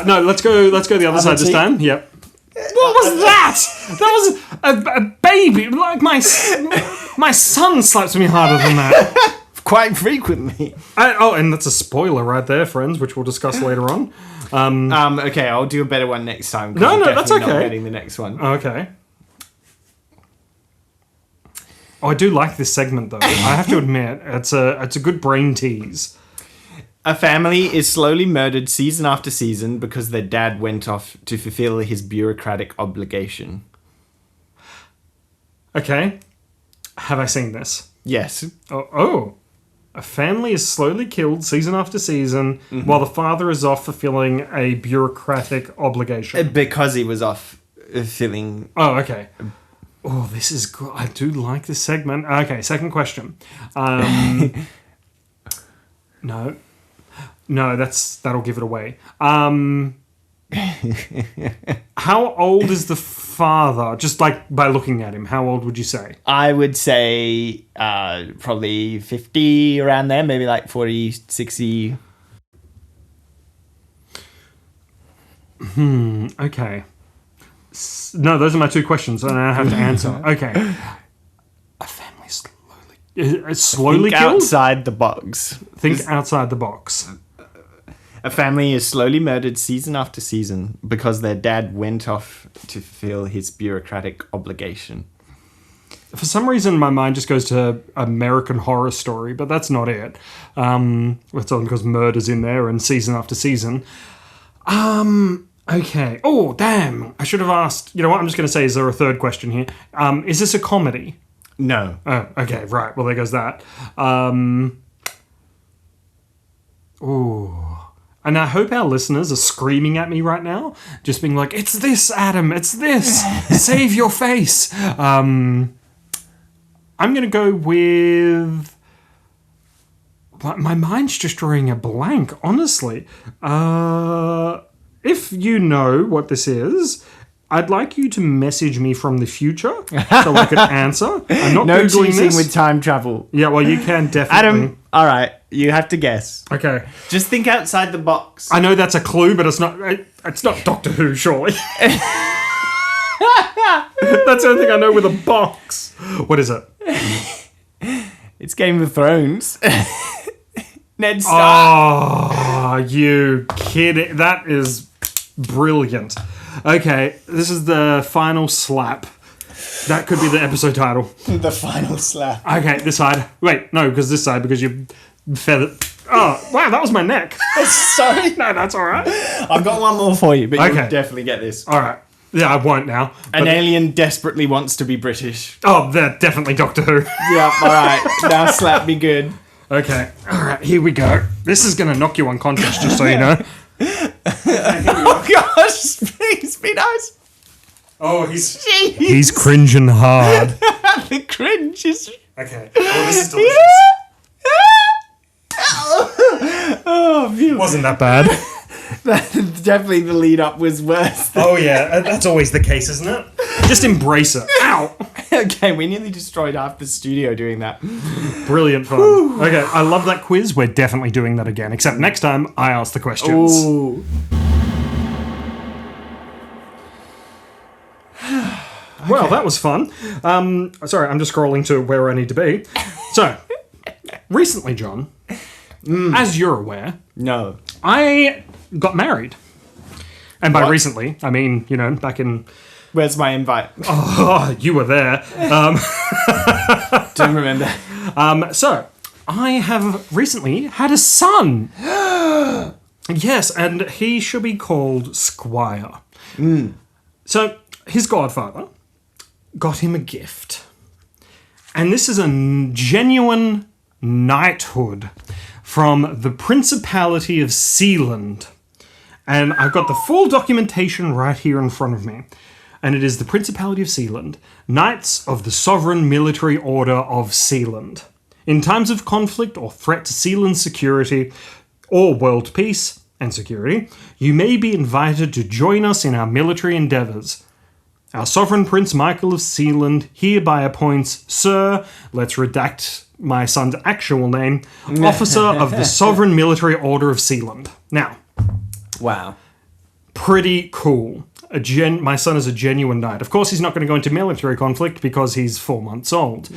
No, let's go the other side this time. Yep. What was that? That was a baby. Like my son slaps me harder than that. Quite frequently. And that's a spoiler right there, friends, which we'll discuss later on. Okay, I'll do a better one next time. No, that's okay. Not getting the next one. Okay. Oh, I do like this segment, though. I have to admit, it's a good brain tease. A family is slowly murdered season after season because their dad went off to fulfill his bureaucratic obligation. Okay. Have I seen this? Yes. Oh. A family is slowly killed season after season while the father is off fulfilling a bureaucratic obligation. Because he was off fulfilling... Oh, okay. Oh, this is good. I do like this segment. Okay, second question. No, that'll give it away. How old is the father? Just like by looking at him, how old would you say? I would say probably 50, around there, maybe like 40, 60. Okay. No, those are my two questions, and I have to answer. Okay. A family slowly Think killed? outside the box. Think outside the box. A family is slowly murdered season after season because their dad went off to fulfill his bureaucratic obligation. For some reason, my mind just goes to American Horror Story, but that's not it. It's only because murder's in there and season after season. Okay. Oh, damn. I should have asked. You know what? I'm just going to say, is there a third question here? Is this a comedy? No. Oh, okay. Right. Well, there goes that. Ooh. And I hope our listeners are screaming at me right now, just being like, it's this, Adam. It's this. Save your face. I'm going to go with... My mind's just drawing a blank, honestly. If you know what this is, I'd like you to message me from the future so I could answer. I'm not No Googling cheating this. with time travel. Yeah, well, you can definitely. Adam, all right, you have to guess. Okay. Just think outside the box. I know that's a clue, but it's not Doctor Who, surely. That's the only thing I know with a box. What is it? It's Game of Thrones. Ned Stark. Oh, you kidding? That is brilliant. Okay, this is the final slap. That could be the episode title. The final slap. Okay, this side. Wait, no, because this side, because you feathered. Oh, wow, that was my neck. Sorry. No, that's all right. I've got one more for you, but Okay. you'll definitely get this. All right. Yeah, I won't now. An alien desperately wants to be British. Oh, they're definitely Doctor Who. Yeah, all right. Now slap me good. Okay, all right, here we go. This is going to knock you unconscious, just so you know. Oh, gosh. Please be nice. Oh, he's Jeez. cringing hard. The cringe is... Okay. Oh, this is delicious. Oh, beautiful. Wasn't that bad? Definitely the lead up was worse. Oh, yeah. That's always the case, isn't it? Just embrace it. Ow. Okay, we nearly destroyed half the studio doing that. Brilliant fun. Okay, I love that quiz. We're definitely doing that again, except next time I ask the questions. Ooh. Well, that was fun. Sorry, I'm just scrolling to where I need to be. So, recently, John, as you're aware, No. I got married. And by What? recently, I mean, you know, back in... Where's my invite? Oh, you were there. Don't remember. So, I have recently had a son. Yes, and he should be called Squire. So, his godfather got him a gift. And this is a genuine knighthood from the Principality of Sealand. And I've got the full documentation right here in front of me. And it is the Principality of Sealand, Knights of the Sovereign Military Order of Sealand. In times of conflict or threat to Sealand's security or world peace and security, you may be invited to join us in our military endeavours. Our Sovereign Prince Michael of Sealand hereby appoints Sir, let's redact my son's actual name, Officer of the Sovereign Military Order of Sealand. Now, Wow. pretty cool. My son is a genuine knight. Of course, he's not going to go into military conflict because he's 4 months old.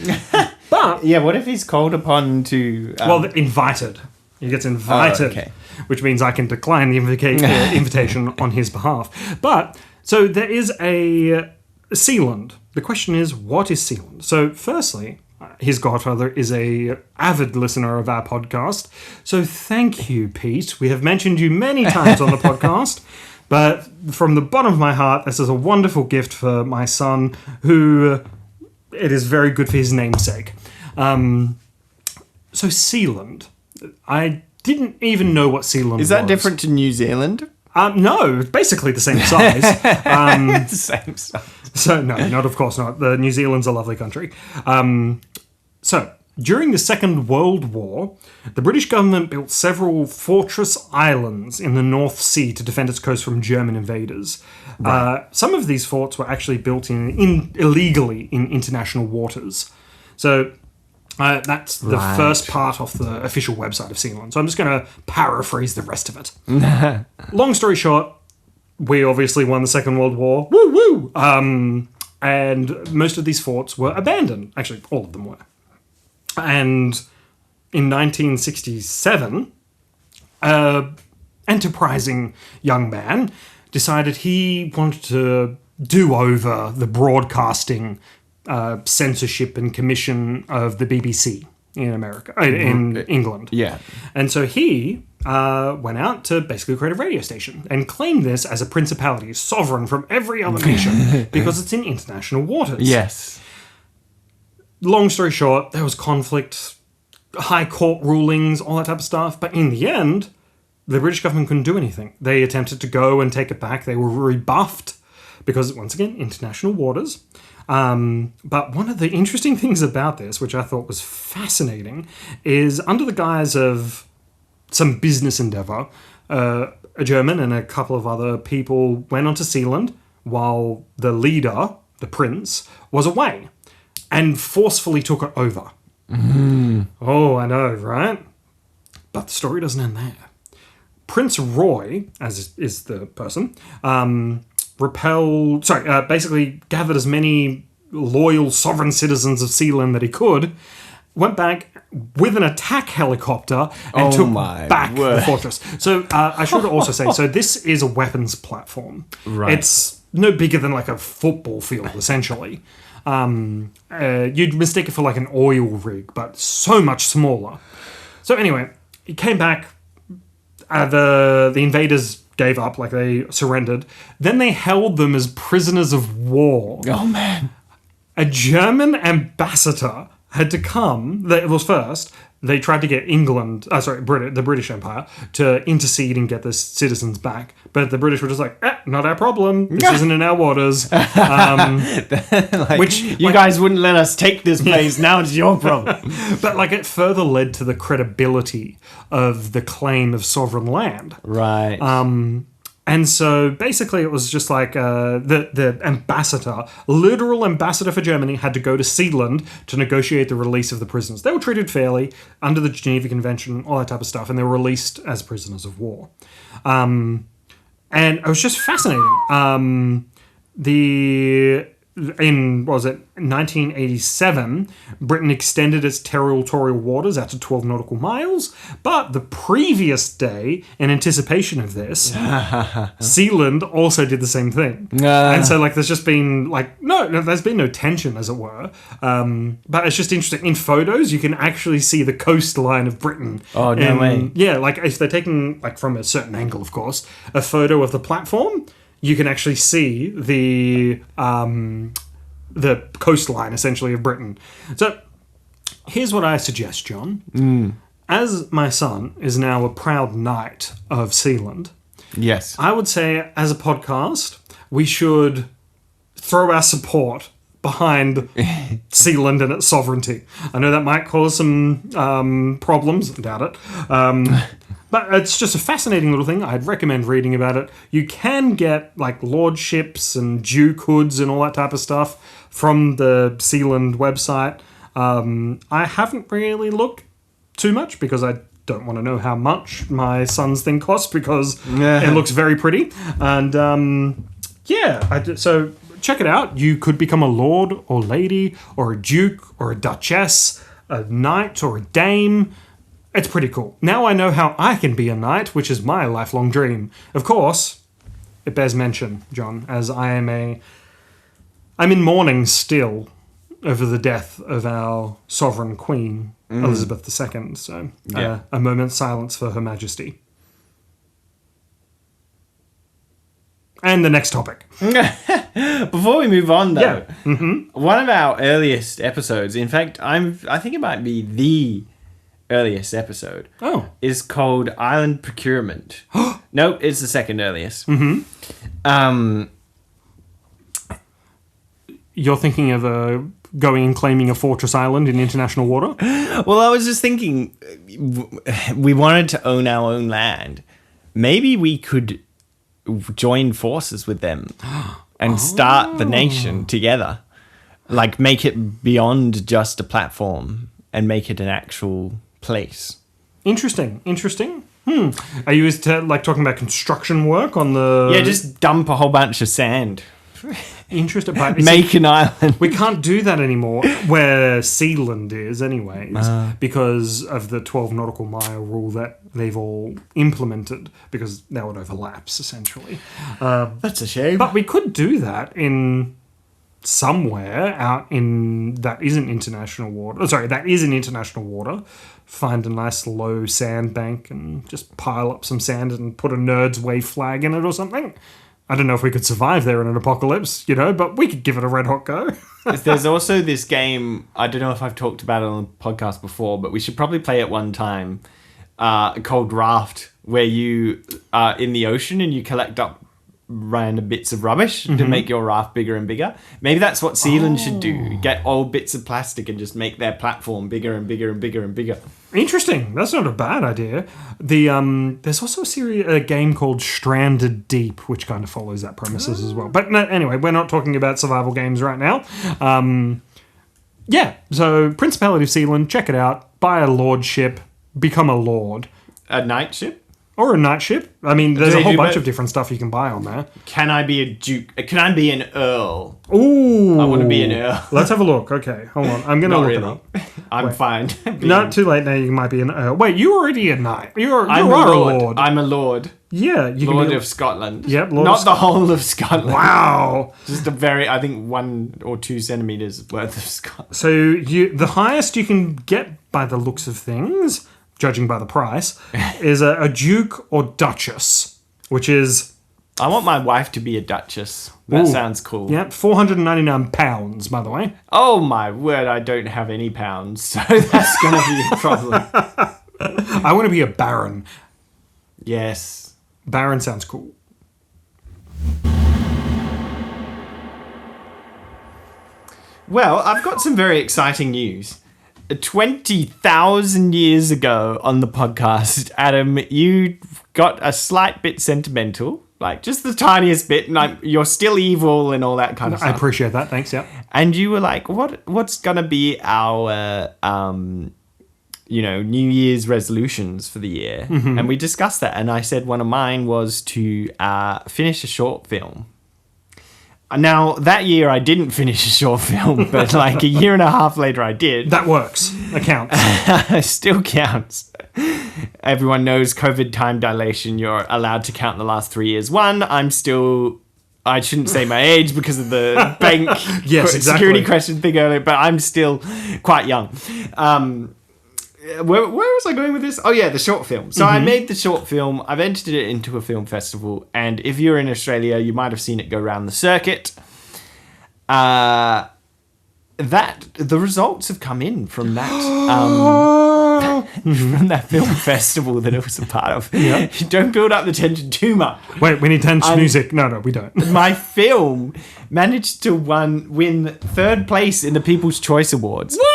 But, Yeah, what if he's called upon to... well, invited. He gets invited, Oh, okay. which means I can decline the invitation on his behalf. But, so there is a Sealand. The question is, what is Sealand? So, firstly, his godfather is a avid listener of our podcast. So thank you, Pete. We have mentioned you many times on the podcast. But from the bottom of my heart, this is a wonderful gift for my son, who it is very good for his namesake. So Sealand. I didn't even know what Sealand was. Is that different to New Zealand? No, basically the same size. It's the same stuff. So, no, not of course not. New Zealand's a lovely country. So, during the Second World War, the British government built several fortress islands in the North Sea to defend its coast from German invaders. Some of these forts were actually built illegally in international waters. So, that's the first part of the official website of Sealand. So I'm just going to paraphrase the rest of it. Long story short, we obviously won the Second World War. Woo woo! And most of these forts were abandoned. Actually, all of them were. And in 1967, a enterprising young man, decided he wanted to do over the broadcasting censorship and commission of the BBC in America, in England. Yeah. And so he went out to basically create a radio station and claimed this as a principality, sovereign from every other nation, because it's in international waters. Yes. Long story short, there was conflict, high court rulings, all that type of stuff. But in the end, the British government couldn't do anything. They attempted to go and take it back. They were rebuffed because, once again, international waters. But one of the interesting things about this, which I thought was fascinating, is under the guise of some business endeavor, a German and a couple of other people went onto Sealand while the leader, the prince, was away and forcefully took it over. Oh, I know, right? But the story doesn't end there. Prince Roy, as is the person, basically gathered as many loyal sovereign citizens of Sealand that he could, went back with an attack helicopter and took back the fortress. So I should also say, so this is a weapons platform. Right. It's no bigger than like a football field, essentially. You'd mistake it for like an oil rig, but so much smaller. So anyway, he came back. The invaders gave up, like they surrendered. Then they held them as prisoners of war. Oh, man. A German ambassador had to come. First, they tried to get the British Empire, to intercede and get the citizens back. But the British were just like, not our problem. This isn't in our waters. You guys wouldn't let us take this place. Now it's your problem. But it further led to the credibility of the claim of sovereign land. Right. And so basically it was just like the ambassador, literal ambassador for Germany, had to go to Sealand to negotiate the release of the prisoners. They were treated fairly under the Geneva Convention, all that type of stuff, and they were released as prisoners of war. And it was just fascinating. In 1987, Britain extended its territorial waters out to 12 nautical miles, but the previous day, in anticipation of this, Sealand also did the same thing. And so, there's just been, there's been no tension, as it were, but it's just interesting. In photos, you can actually see the coastline of Britain. Oh, no way. Yeah, if they're taking, from a certain angle, of course, a photo of the platform, you can actually see the coastline, essentially, of Britain. So, here's what I suggest, John. As my son is now a proud knight of Sealand, yes, I would say, as a podcast, we should throw our support behind Sealand and its sovereignty. I know that might cause some problems, I doubt it. But it's just a fascinating little thing. I'd recommend reading about it. You can get lordships and dukehoods and all that type of stuff from the Sealand website. I haven't really looked too much because I don't want to know how much my son's thing costs, because it looks very pretty. And so check it out. You could become a lord or lady or a duke or a duchess, a knight or a dame. It's pretty cool. Now I know how I can be a knight, which is my lifelong dream. Of course, it bears mention, John, as I'm in mourning still over the death of our sovereign queen, Elizabeth II. So a moment's silence for Her Majesty. And the next topic. Before we move on, though, one of our earliest episodes, in fact, I think it might be the earliest episode, is called Island Procurement. Nope, it's the second earliest. You're thinking of going and claiming a fortress island in international water? Well, I was just thinking, we wanted to own our own land. Maybe we could join forces with them and start the nation together. Make it beyond just a platform and make it an actual place. Interesting. Are you talking about construction work on the... Yeah, just dump a whole bunch of sand Interesting. But Make an island. we can't do that anymore where Sealand is anyways because of the 12 nautical mile rule that they've all implemented because now it overlaps essentially. That's a shame. But we could do that in somewhere out in that isn't international water. That is in international water. Find a nice low sandbank and just pile up some sand and put a Nerd's Way flag in it or something. I don't know if we could survive there in an apocalypse, but we could give it a red hot go. There's also this game, I don't know if I've talked about it on the podcast before, but we should probably play it one time, called Raft, where you are in the ocean and you collect up random bits of rubbish to make your raft bigger and bigger. Maybe that's what Sealand should do. Get old bits of plastic and just make their platform bigger and bigger and bigger and bigger. Interesting. That's not a bad idea. There's also a game called Stranded Deep, which kind of follows that premises as well. But no, anyway, we're not talking about survival games right now. So Principality of Sealand, check it out. Buy a lordship, become a lord. A night ship? Or a night ship. I mean, there's a whole bunch of different stuff you can buy on there. Can I be a duke? Can I be an earl? Ooh. I want to be an earl. Let's have a look. Okay, hold on. I'm going to look it up. I'm fine. Not too late now. You might be an earl. Wait, you're already a knight. You are a lord. I'm a lord. Yeah. You Lord can be of Scotland. Yep. Lord Not the whole of Scotland. Wow. Just I think 1 or 2 centimeters worth of Scotland. So the highest you can get by the looks of things, judging by the price, is a duke or duchess, which is... I want my wife to be a duchess. That sounds cool. Yep, £499, by the way. Oh my word, I don't have any pounds, so that's going to be a problem. I want to be a baron. Yes. Baron sounds cool. Well, I've got some very exciting news. 20,000 years ago on the podcast, Adam, you got a slight bit sentimental, like just the tiniest bit, and you're still evil and all that kind of stuff. I appreciate that, thanks, yeah. And you were like, what's going to be our, New Year's resolutions for the year? Mm-hmm. And we discussed that, and I said one of mine was to finish a short film. Now, that year I didn't finish a short film, but like a year and a half later I did. That works. That counts. Still counts. Everyone knows COVID time dilation. You're allowed to count the last 3 years. I shouldn't say my age because of the bank security question thing earlier, but I'm still quite young. Where was I going with this? Oh yeah, the short film. So I made the short film. I've entered it into a film festival, and if you're in Australia, you might have seen it go around the circuit. The results have come in from that from that film festival that it was a part of. Yeah. Don't build up the tension too much. Wait, we need tense music. No, we don't. My film managed to win 3rd place in the People's Choice Awards. Woo!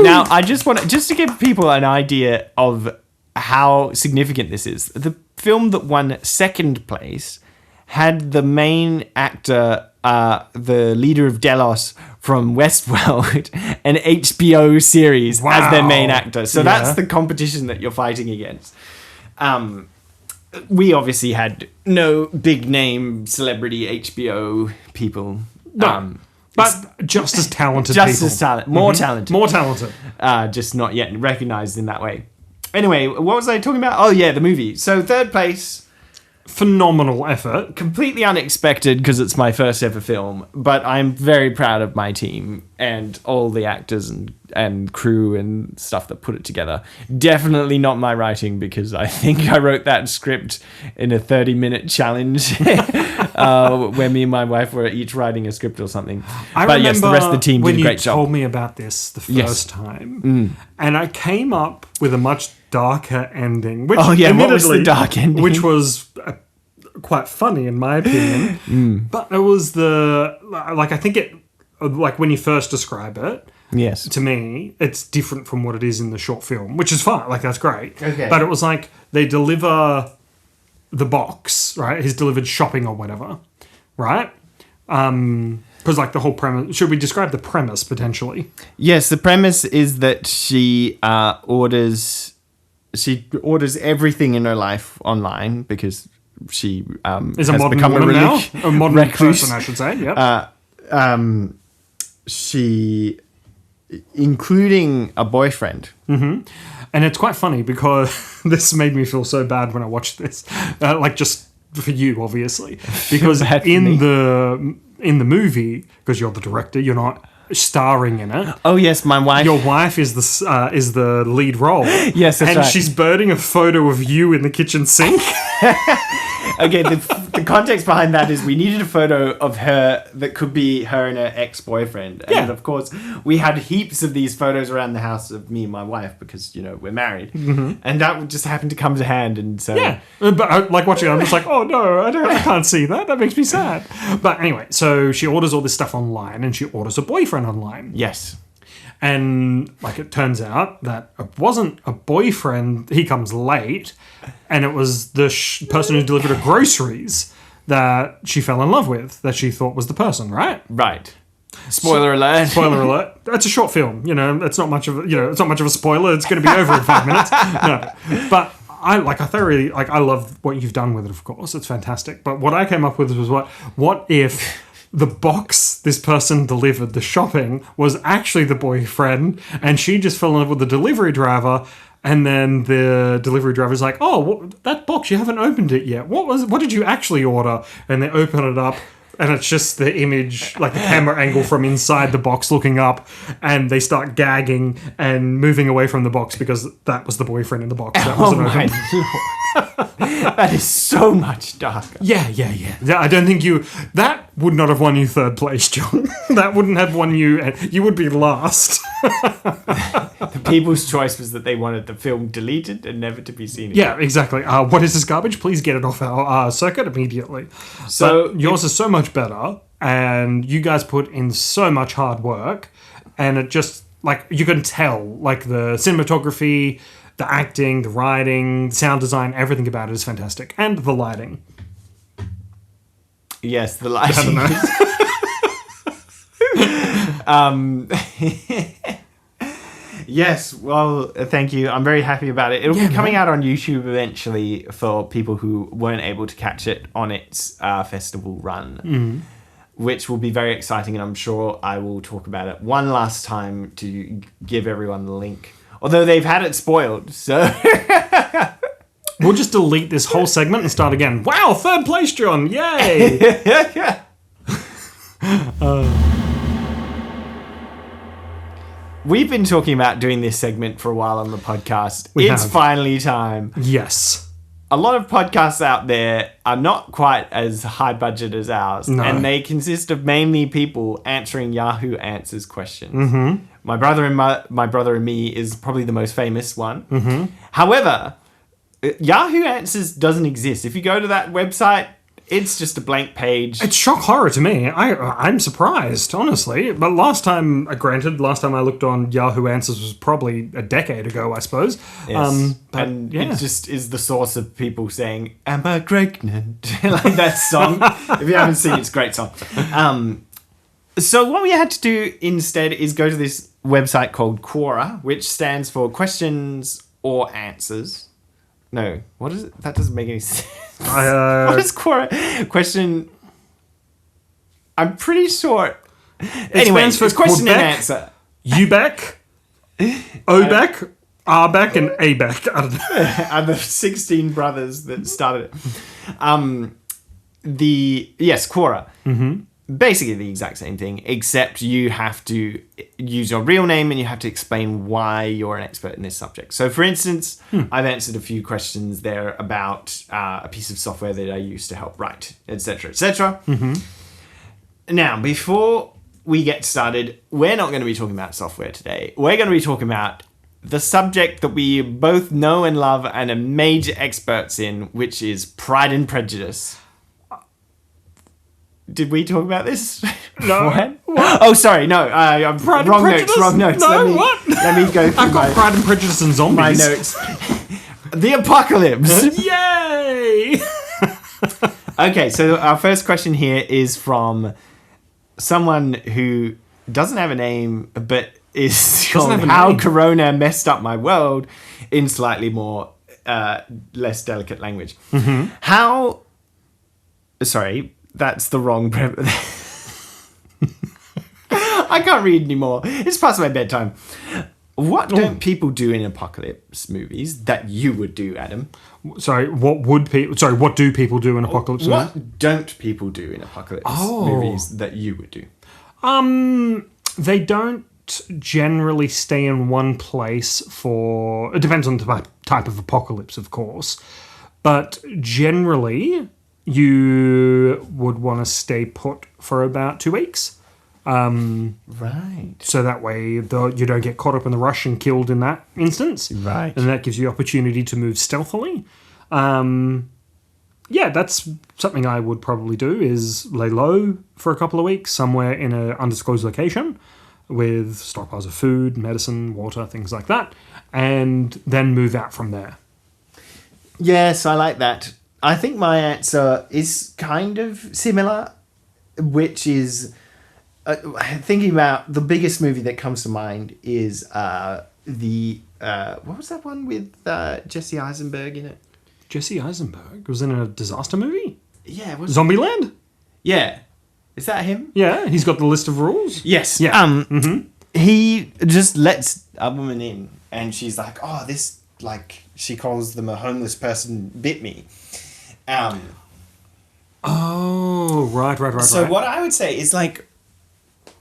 Now, I just to give people an idea of how significant this is. The film that won 2nd place had the main actor, the leader of Delos from Westworld, an HBO series as their main actor. So that's the competition that you're fighting against. We obviously had no big name celebrity HBO people. No. But just as talented just people. As talented. More talented. More talented. Just not yet recognized in that way. Anyway, what was I talking about? Oh, yeah, the movie. So 3rd place. Phenomenal effort. Completely unexpected because it's my first ever film. But I'm very proud of my team and all the actors and crew and stuff that put it together. Definitely not my writing because I think I wrote that script in a 30-minute challenge where me and my wife were each writing a script or something. But yes, the rest of the team did a great job. When you told me about this the first time, and I came up with a much darker ending. Which, what was the dark ending? Which was quite funny in my opinion. But it was I think it, like when you first describe it, yes, to me, it's different from what it is in the short film, which is fine. Like, that's great. Okay. But it was like they deliver the box, right? He's delivered shopping or whatever, right? Because like the whole premise, should we describe the premise potentially? Yes, the premise is that she orders everything in her life online because she Is a has modern become woman now? A modern recluse. person, I should say. Yep. She, including a boyfriend. And it's quite funny because this made me feel so bad when I watched this. Like, just for you, obviously. Because bad for in me. the movie, because you're the director, you're not starring in it. Oh yes, my wife. Your wife is the lead role. Yes, that's and right. she's burning a photo of you in the kitchen sink. Okay, the context behind that is we needed a photo of her that could be her and her ex-boyfriend. And Yeah. of course, we had heaps of these photos around the house of me and my wife because, we're married. Mm-hmm. And that just happened to come to hand. And so... Yeah, but like watching it, I'm just like, oh no, I can't see that. That makes me sad. But anyway, so she orders all this stuff online, and she orders a boyfriend online. Yes. And like it turns out that it wasn't a boyfriend. He comes late, and it was the person who delivered her groceries that she fell in love with, that she thought was the person, right? Right. Spoiler alert. Spoiler alert. That's a short film. It's not much of it's not much of a spoiler. It's going to be over in 5 minutes. No, but I thoroughly I love what you've done with it. Of course, it's fantastic. But what I came up with was what if the box this person delivered, the shopping, was actually the boyfriend, and she just fell in love with the delivery driver. And then the delivery driver's like, "Oh, that box, you haven't opened it yet. What did you actually order?" And they open it up, and it's just the image, like the camera angle from inside the box looking up, and they start gagging and moving away from the box because that was the boyfriend in the box. That wasn't open. That is so much darker. Yeah. I don't think that would not have won you third place, John. That wouldn't have won you. You would be last. The people's choice was that they wanted the film deleted and never to be seen again. Yeah, exactly. What is this garbage? Please get it off our circuit immediately. So but yours is so much better, and you guys put in so much hard work, and it just, like, you can tell, like, the cinematography, the acting, the writing, the sound design, everything about it is fantastic. And the lighting. Yes, the lighting. Yes, well, thank you. I'm very happy about it. It'll be coming out on YouTube eventually for people who weren't able to catch it on its festival run, which will be very exciting, and I'm sure I will talk about it one last time to give everyone the link. Although they've had it spoiled, so... We'll just delete this whole segment and start again. Wow, third place, John! Yay! We've been talking about doing this segment for a while on the podcast. It's have. finally time. Yes. A lot of podcasts out there are not quite as high budget as ours, No. and they consist of mainly people answering Yahoo Answers questions. Mm-hmm. My brother and me is probably the most famous one. Mm-hmm. However, Yahoo Answers doesn't exist. If you go to that website, it's just a blank page. It's shock horror to me. I'm surprised, honestly. But last time I looked on Yahoo Answers was probably a decade ago, I suppose. Yes. But it just is the source of people saying, "Am I pregnant?" Like that song. If you haven't seen it, it's a great song. So what we had to do instead is go to this website called Quora, which stands for Questions or Answers. No, what is it? That doesn't make any sense. What is Quora? Question. I'm pretty sure. Anyway, stands for it's question and Quebec, answer. UBEC, OBEC, RBEC, and ABEC. I don't know. Are the 16 brothers that started it. Quora. Mm-hmm. Basically the exact same thing, except you have to use your real name and you have to explain why you're an expert in this subject. So, for instance, I've answered a few questions there about a piece of software that I use to help write, etc., etc. Mm-hmm. Now, before we get started, we're not going to be talking about software today. We're going to be talking about the subject that we both know and love and are major experts in, which is Pride and Prejudice. Did we talk about this? No. What? Oh, sorry. No. I'm Pride wrong and notes. Prejudice? Wrong notes. No, Let me go through I've got Pride and Prejudice and Zombies. my notes. The apocalypse. Yay! Okay, so our first question here is from someone who doesn't have a name, but is called have a How name. Corona Messed Up My World in slightly more less delicate language. Mm-hmm. How Sorry, that's the wrong... I can't read anymore. It's past my bedtime. What don't people do in apocalypse movies that you would do, Adam? Sorry, what do people do in apocalypse movies? What don't people do in apocalypse movies that you would do? They don't generally stay in one place for... It depends on the type of apocalypse, of course. But generally, you would want to stay put for about 2 weeks. Right. So that way you don't get caught up in the rush and killed in that instance. Right. And that gives you opportunity to move stealthily. Yeah, that's something I would probably do, is lay low for a couple of weeks somewhere in an undisclosed location with stockpiles of food, medicine, water, things like that, and then move out from there. Yes, I like that. I think my answer is kind of similar, which is... thinking about the biggest movie that comes to mind is what was that one with Jesse Eisenberg in it? Jesse Eisenberg was in a disaster movie? Yeah. Zombieland? Yeah. Is that him? Yeah, he's got the list of rules. Yes. Yeah. He just lets a woman in and she's like, oh, this, like, she calls them a homeless person bit me. Oh, right. So what I would say is, like,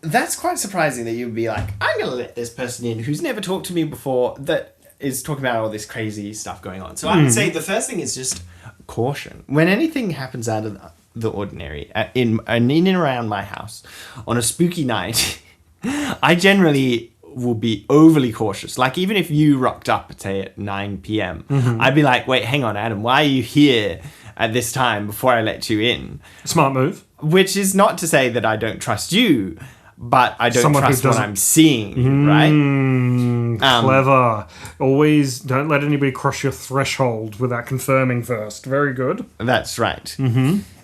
that's quite surprising that you'd be like, I'm going to let this person in who's never talked to me before that is talking about all this crazy stuff going on. So I would say the first thing is just caution. When anything happens out of the ordinary in and around my house on a spooky night, I generally will be overly cautious. Like, even if you rocked up, say, at 9 p.m., I'd be like, wait, hang on, Adam, why are you here at this time before I let you in? Smart move. Which is not to say that I don't trust you, but I don't trust what I'm seeing, right? Clever. Always don't let anybody cross your threshold without confirming first. Very good. That's right.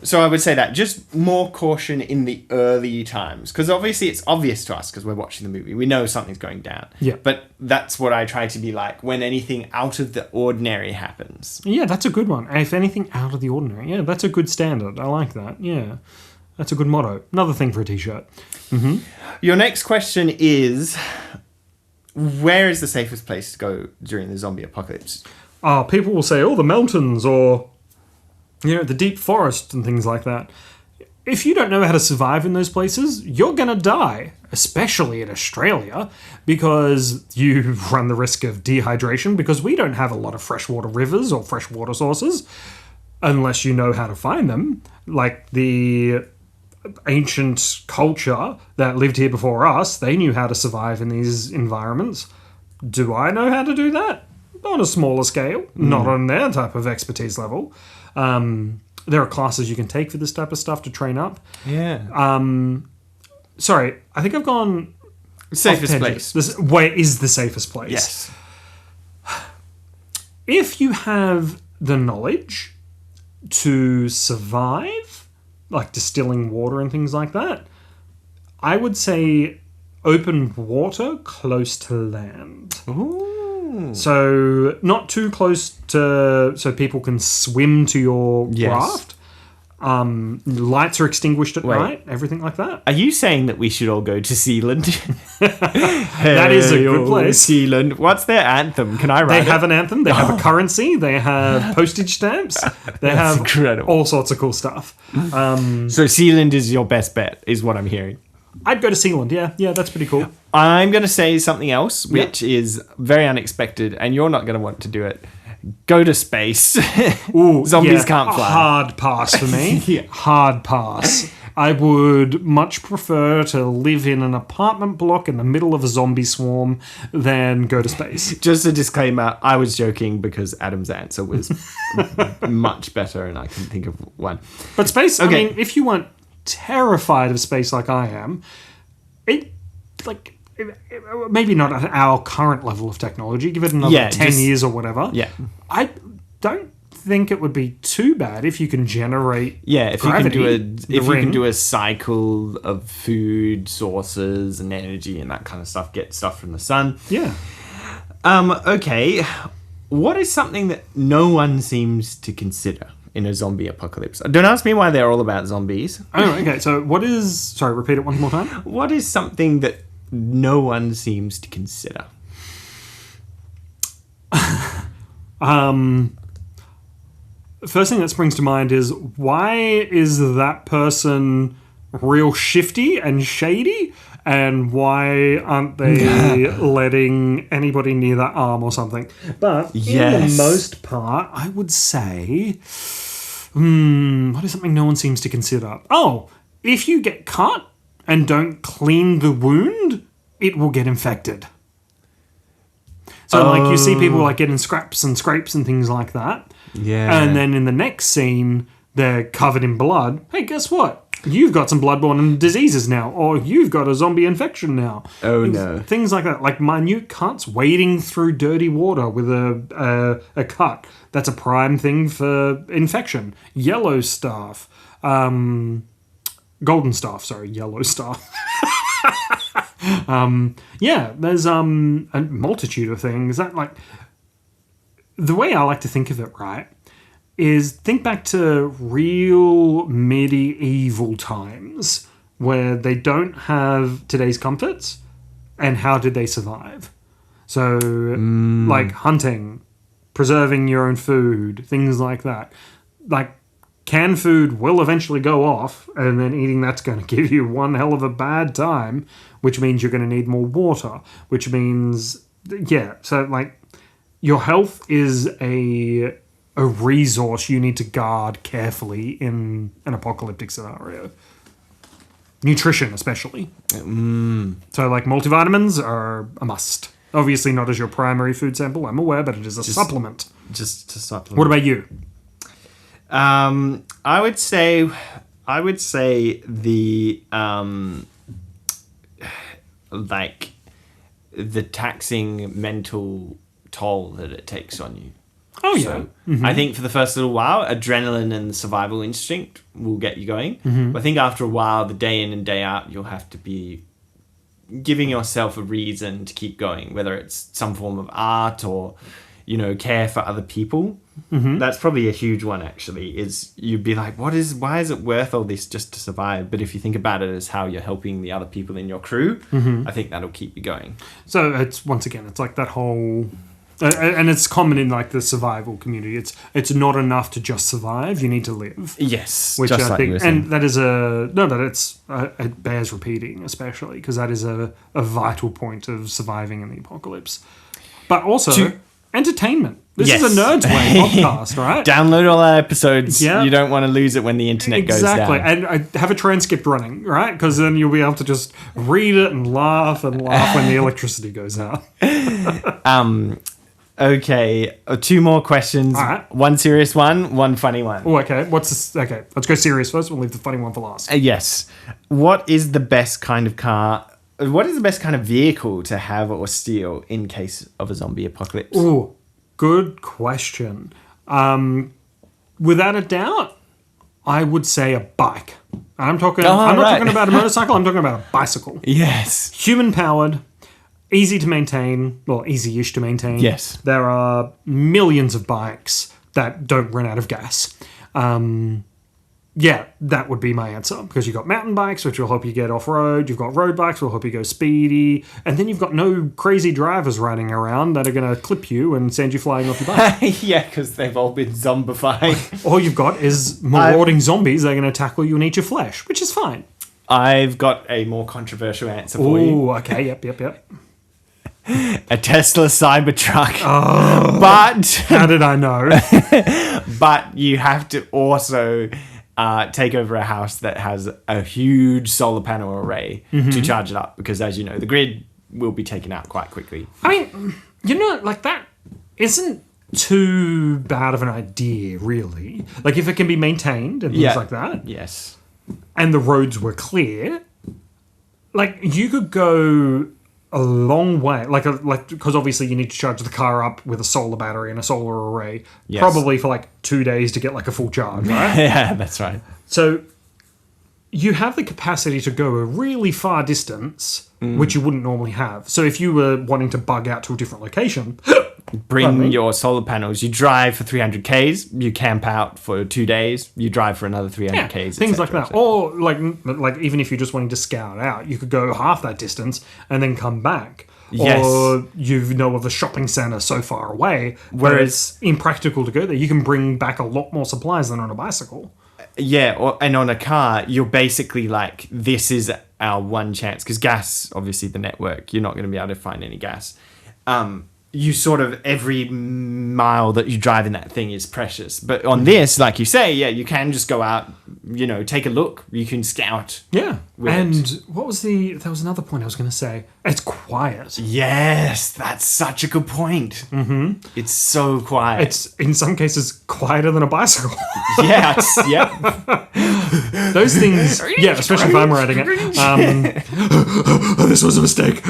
So I would say that just more caution in the early times, because obviously it's obvious to us because we're watching the movie. We know something's going down. Yeah. But that's what I try to be like when anything out of the ordinary happens. Yeah, that's a good one. If anything out of the ordinary. Yeah, that's a good standard. I like that. Yeah. That's a good motto. Another thing for a t-shirt. Your next question is, where is the safest place to go during the zombie apocalypse? People will say, the mountains or, the deep forest and things like that. If you don't know how to survive in those places, you're going to die, especially in Australia, because you run the risk of dehydration, because we don't have a lot of freshwater rivers or freshwater sources, unless you know how to find them. Like the ancient culture that lived here before us, they knew how to survive in these environments. Do I know how to do that? On a smaller scale, not on their type of expertise level. There are classes you can take for this type of stuff to train up. Yeah. Sorry, I think I've gone... Safest place. Where is the safest place? Yes. If you have the knowledge to survive, like distilling water and things like that, I would say open water close to land. Ooh. So not too close so people can swim to your raft. Lights are extinguished at night, everything like that. Are you saying that we should all go to Sealand? That is a good place. Sealand. What's their anthem? Can I write They have an anthem. They have a currency. They have postage stamps. They have incredible. All sorts of cool stuff. So Sealand is your best bet, is what I'm hearing. I'd go to Sealand. Yeah, that's pretty cool. I'm going to say something else, which is very unexpected, and you're not going to want to do it. Go to space. Ooh, Zombies can't fly. Hard pass for me. Hard pass. I would much prefer to live in an apartment block in the middle of a zombie swarm than go to space. Just a disclaimer, I was joking because Adam's answer was much better and I couldn't think of one. But space, okay. I mean, if you weren't terrified of space like I am, maybe not at our current level of technology, give it another 10 years or whatever. Yeah. I don't think it would be too bad if you can generate if gravity, you can do a cycle of food sources and energy and that kind of stuff, get stuff from the sun. Yeah. Okay. What is something that no one seems to consider? in a zombie apocalypse? Don't ask me why they're all about zombies. Oh, okay. So what is... Sorry, repeat it one more time. What is something that no one seems to consider? First thing that springs to mind is, why is that person real shifty and shady? And why aren't they letting anybody near that arm or something? But in the most part, I would say... what is something no one seems to consider? Oh, if you get cut and don't clean the wound, it will get infected. So, like, you see people, like, getting scraps and scrapes and things like that. Yeah. And then in the next scene, they're covered in blood. Hey, guess what? You've got some bloodborne diseases now. Or you've got a zombie infection now. Oh, no. Things like that. Like minute cuts, wading through dirty water with a cut. That's a prime thing for infection. Yellow staff. Golden staff, sorry. Yellow staff. Yeah, there's a multitude of things that, like, the way I like to think of it, right, is think back to real medieval times where they don't have today's comforts, and how did they survive? So, like hunting, preserving your own food, things like that. Like, canned food will eventually go off, and then eating that's going to give you one hell of a bad time, which means you're going to need more water, which means, yeah, so, like, your health is a resource you need to guard carefully in an apocalyptic scenario. Nutrition, especially. So, like, multivitamins are a must. Obviously not as your primary food sample, I'm aware, but it is a supplement. Just to supplement. What about you? I would say the like the taxing mental toll that it takes on you. Oh, yeah. So I think for the first little while, adrenaline and the survival instinct will get you going. But I think after a while, the day in and day out, you'll have to be giving yourself a reason to keep going, whether it's some form of art or, you know, care for other people. That's probably a huge one, actually, is you'd be like, why is it worth all this just to survive? But if you think about it as how you're helping the other people in your crew, I think that'll keep you going. So it's, once again, it's like that whole... and it's common in, like, the survival community. It's not enough to just survive. You need to live. Yes, which just I like think, you were saying. and that is it bears repeating, especially because that is a vital point of surviving in the apocalypse. But also entertainment. This is a Nerd's Way podcast, right? Download all our episodes. Yep. You don't want to lose it when the internet goes down. Exactly, and I have a transcript running, right? Because then you'll be able to just read it and laugh when the electricity goes out. Okay, 2 more questions. All right. 1 serious one, 1 funny one. Oh, okay. What's this? Okay, let's go serious first. We'll leave the funny one for last. Yes. What is the best kind of car? What is the best kind of vehicle to have or steal in case of a zombie apocalypse? Oh, good question. Without a doubt, I would say a bike. I'm not talking about a motorcycle. I'm talking about a bicycle. Yes. Human powered. Easy to maintain, well, easy-ish to maintain. Yes. There are millions of bikes that don't run out of gas. Yeah, that would be my answer. Because you've got mountain bikes, which will help you get off-road. You've got road bikes, which will help you go speedy. And then you've got no crazy drivers riding around that are going to clip you and send you flying off your bike. Yeah, because they've all been zombified. All you've got is marauding zombies that are going to tackle you and eat your flesh, which is fine. I've got a more controversial answer for you. Oh, okay, yep. A Tesla Cybertruck. Oh, but how did I know? But you have to also take over a house that has a huge solar panel array to charge it up, because, as you know, the grid will be taken out quite quickly. I mean, you know, like, that isn't too bad of an idea, really. Like, if it can be maintained and things like that. Yes. And the roads were clear, like, you could go a long way, like because obviously you need to charge the car up with a solar battery and a solar array, probably for like 2 days to get like a full charge, right? Yeah, that's right. So you have the capacity to go a really far distance, which you wouldn't normally have. So if you were wanting to bug out to a different location, Bring your solar panels. You drive for 300 Ks. You camp out for 2 days. You drive for another 300 Ks. Things like cetera, that. Or like even if you're just wanting to scout out, you could go half that distance and then come back. Yes. Or you know of a shopping centre so far away where it's impractical to go there. You can bring back a lot more supplies than on a bicycle. Yeah, and on a car, you're basically like, this is our one chance. Because gas, obviously the network, you're not going to be able to find any gas. You sort of, every mile that you drive in that thing is precious. But on this, like you say, yeah, you can just go out, take a look. You can scout. Yeah. And what was there was another point I was going to say. It's quiet. Yes, that's such a good point. Mm-hmm. It's so quiet. It's, in some cases, quieter than a bicycle. Yeah, Those things, yeah, especially if I'm riding it. This was a mistake.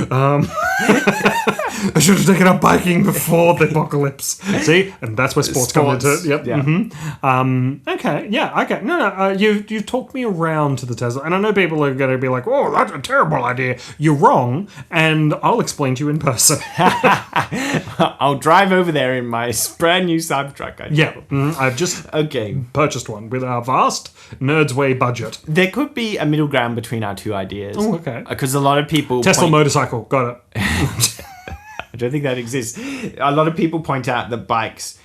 I should have taken up biking before the apocalypse. See? And that's where sports come into it. Yep. Yeah. Mm-hmm. Okay. Yeah. Okay. No. You've talked me around to the Tesla. And I know people are going to be like, oh, that's a terrible idea. You're wrong. And I'll explain to you in person. I'll drive over there in my brand new Cybertruck. I've just purchased one with our vast Nerds Way budget. There could be a middle ground between our two ideas. Oh, okay. Because a lot of people... Tesla motorcycle. Got it. I don't think that exists. A lot of people point out that bikes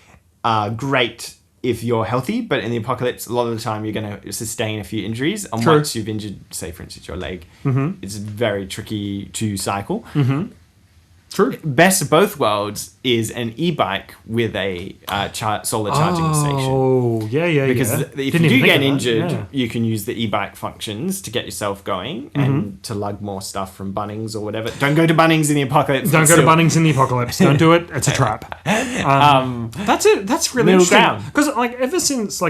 are great if you're healthy, but in the apocalypse, a lot of the time you're going to sustain a few injuries. And once you've injured, say, for instance, your leg, it's very tricky to cycle. Mm-hmm. True. Best of both worlds is an e-bike with a solar charging station. Oh, yeah. Because if you do get injured, you can use the e-bike functions to get yourself going and to lug more stuff from Bunnings or whatever. Don't go to Bunnings in the apocalypse. Don't go to Bunnings in the apocalypse. Don't do it. It's a trap. That's it. That's really interesting. Because ever since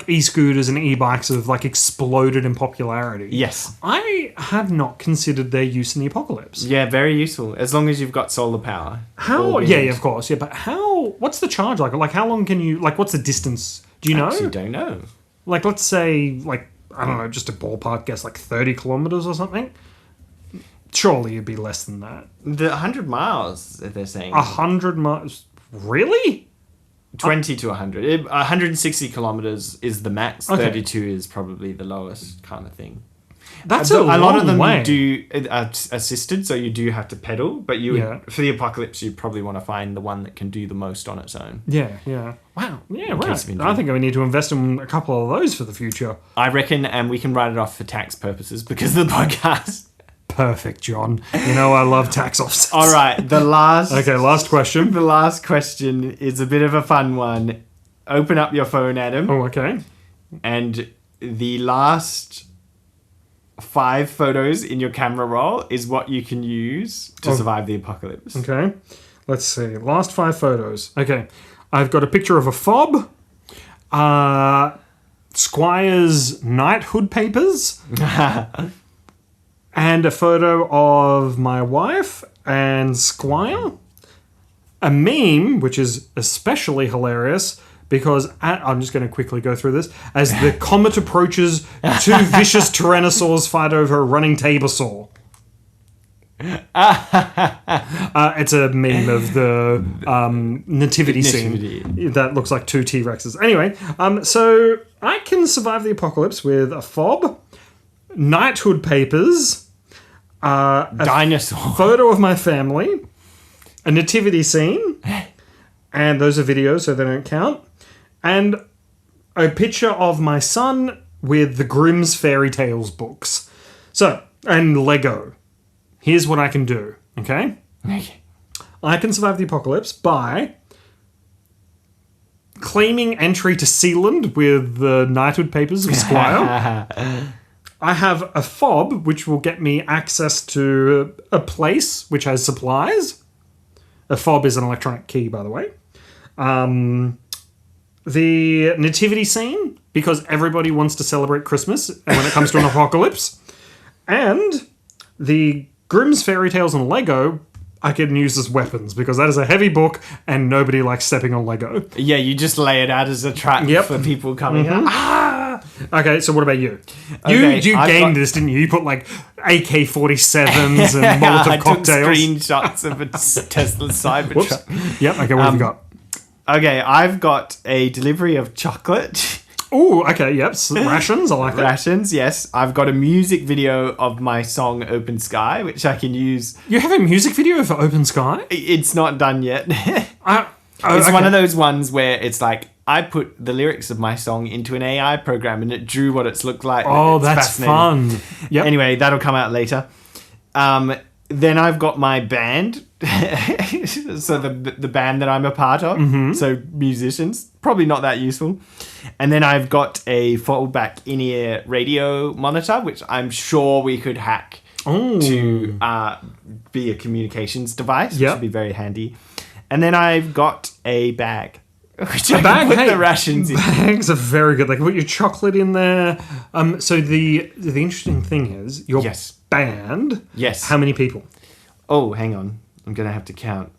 e-scooters and e-bikes have exploded in popularity. Yes. I have not considered their use in the apocalypse. Yeah, very useful. As long as you've got solar power. How? Yeah, of course. Yeah, but how? What's the charge like? Like, how long can you? What's the distance? Do you know? I actually don't know. Let's say, I don't know, just a ballpark guess, 30 kilometers or something. Surely it'd be less than that. The 100 miles that they're saying. 100 miles? Really? 20 to 100. 160 kilometers is the max. Okay. 32 is probably the lowest kind of thing. That's a lot of them way. do assisted, so you do have to pedal. But for the apocalypse, you probably want to find the one that can do the most on its own. Yeah. Wow. Yeah, right. I think we need to invest in a couple of those for the future. I reckon, and we can write it off for tax purposes because of the podcast. Perfect, John. I love tax offsets. All right, last question. The last question is a bit of a fun one. Open up your phone, Adam. Oh, okay. And the last 5 photos in your camera roll is what you can use to survive the apocalypse. Okay. Let's see. Last 5 photos. Okay. I've got a picture of a fob, Squire's knighthood papers, and a photo of my wife and Squire. A meme, which is especially hilarious, because I'm just going to quickly go through this. As the comet approaches, 2 vicious tyrannosaurs fight over a running tabor saw. It's a meme of the nativity scene that looks like 2 T-Rexes. Anyway, so I can survive the apocalypse with a fob, knighthood papers, dinosaur, photo of my family, a nativity scene, and those are videos, so they don't count. And a picture of my son with the Grimm's Fairy Tales books. So, and Lego. Here's what I can do, okay? I can survive the apocalypse by claiming entry to Sealand with the knighthood papers of Squire. I have a fob, which will get me access to a place which has supplies. A fob is an electronic key, by the way. The nativity scene, because everybody wants to celebrate Christmas when it comes to an apocalypse. And the Grimm's Fairy Tales and Lego, I can use as weapons, because that is a heavy book and nobody likes stepping on Lego. Yeah, you just lay it out as a trap for people coming out. Okay, so what about you? Okay, you gamed this, didn't you? You put AK-47s and Molotov I cocktails. took screenshots of a Tesla Cybertruck. Yep, okay, what have you got? Okay, I've got a delivery of chocolate. Oh, okay, yep. Rations, I like that. Rations, yes. I've got a music video of my song Open Sky, which I can use. You have a music video for Open Sky? It's not done yet. It's one of those ones where it's like, I put the lyrics of my song into an AI program and it drew what it's looked like. Oh, it's that's fun. Yep. Anyway, that'll come out later. Then I've got my band. So the band that I'm a part of. So musicians. Probably not that useful. And then I've got a fallback in-ear radio monitor, which I'm sure we could hack to be a communications device, which would be very handy. And then I've got a bag. Which I can put the rations in. Bags are very good. They can put your chocolate in there. So the interesting thing is your band. Yes. How many people? Oh, hang on. I'm gonna have to count.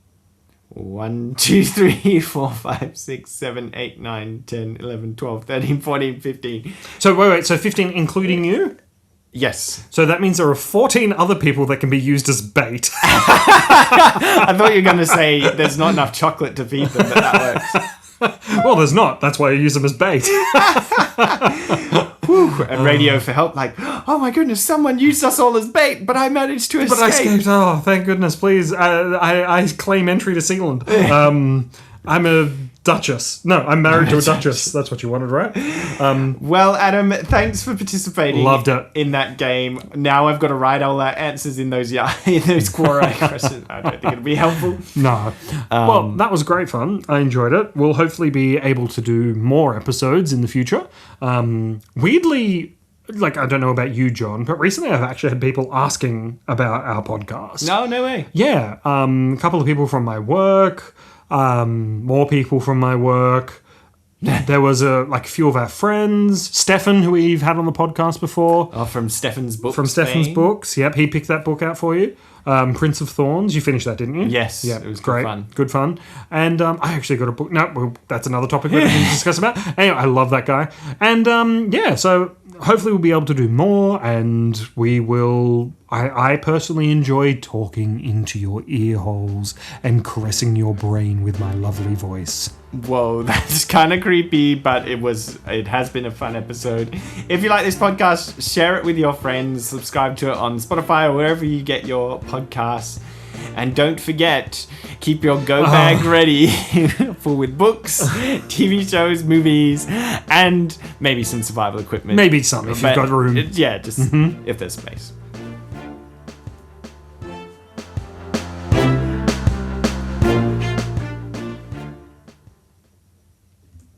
1, 2, 3, 4, 5, 6, 7, 8, 9, 10, 11, 12, 13, 14, 15. So wait. So 15 including you? Yes. So that means there are 14 other people that can be used as bait. I thought you were going to say there's not enough chocolate to feed them, but that works. Well, there's not. That's why you use them as bait. And radio for help, like, oh my goodness, someone used us all as bait, but I managed to escape. But I escaped. Oh, thank goodness. Please, I claim entry to Sealand. I'm a duchess. No, I'm married to a duchess. That's what you wanted, right? Well, Adam, thanks for participating. Loved it. In that game. Now I've got to write all our answers in those Quora questions. I don't think it'll be helpful. No. Well, that was great fun. I enjoyed it. We'll hopefully be able to do more episodes in the future. Weirdly, like, I don't know about you, John, but recently I've actually had people asking about our podcast. No way. Yeah. A couple of people from my work. More people from my work. There was a few of our friends. Stefan, who we've had on the podcast before. Oh, from Stefan's books. From Stefan's books. Yep, he picked that book out for you. Prince of Thorns. You finished that, didn't you? Yes. Yep, It was great. Good fun. And I actually got a book. No, well, that's another topic we can discuss about. Anyway, I love that guy. And so hopefully we'll be able to do more, and we will. I personally enjoy talking into your ear holes and caressing your brain with my lovely voice. Whoa, that's kind of creepy, but it has been a fun episode. If you like this podcast, share it with your friends, subscribe to it on Spotify or wherever you get your podcasts. And don't forget, keep your go bag ready full with books, TV shows, movies, and maybe some survival equipment. Maybe some if you've got room. Yeah, just if there's space.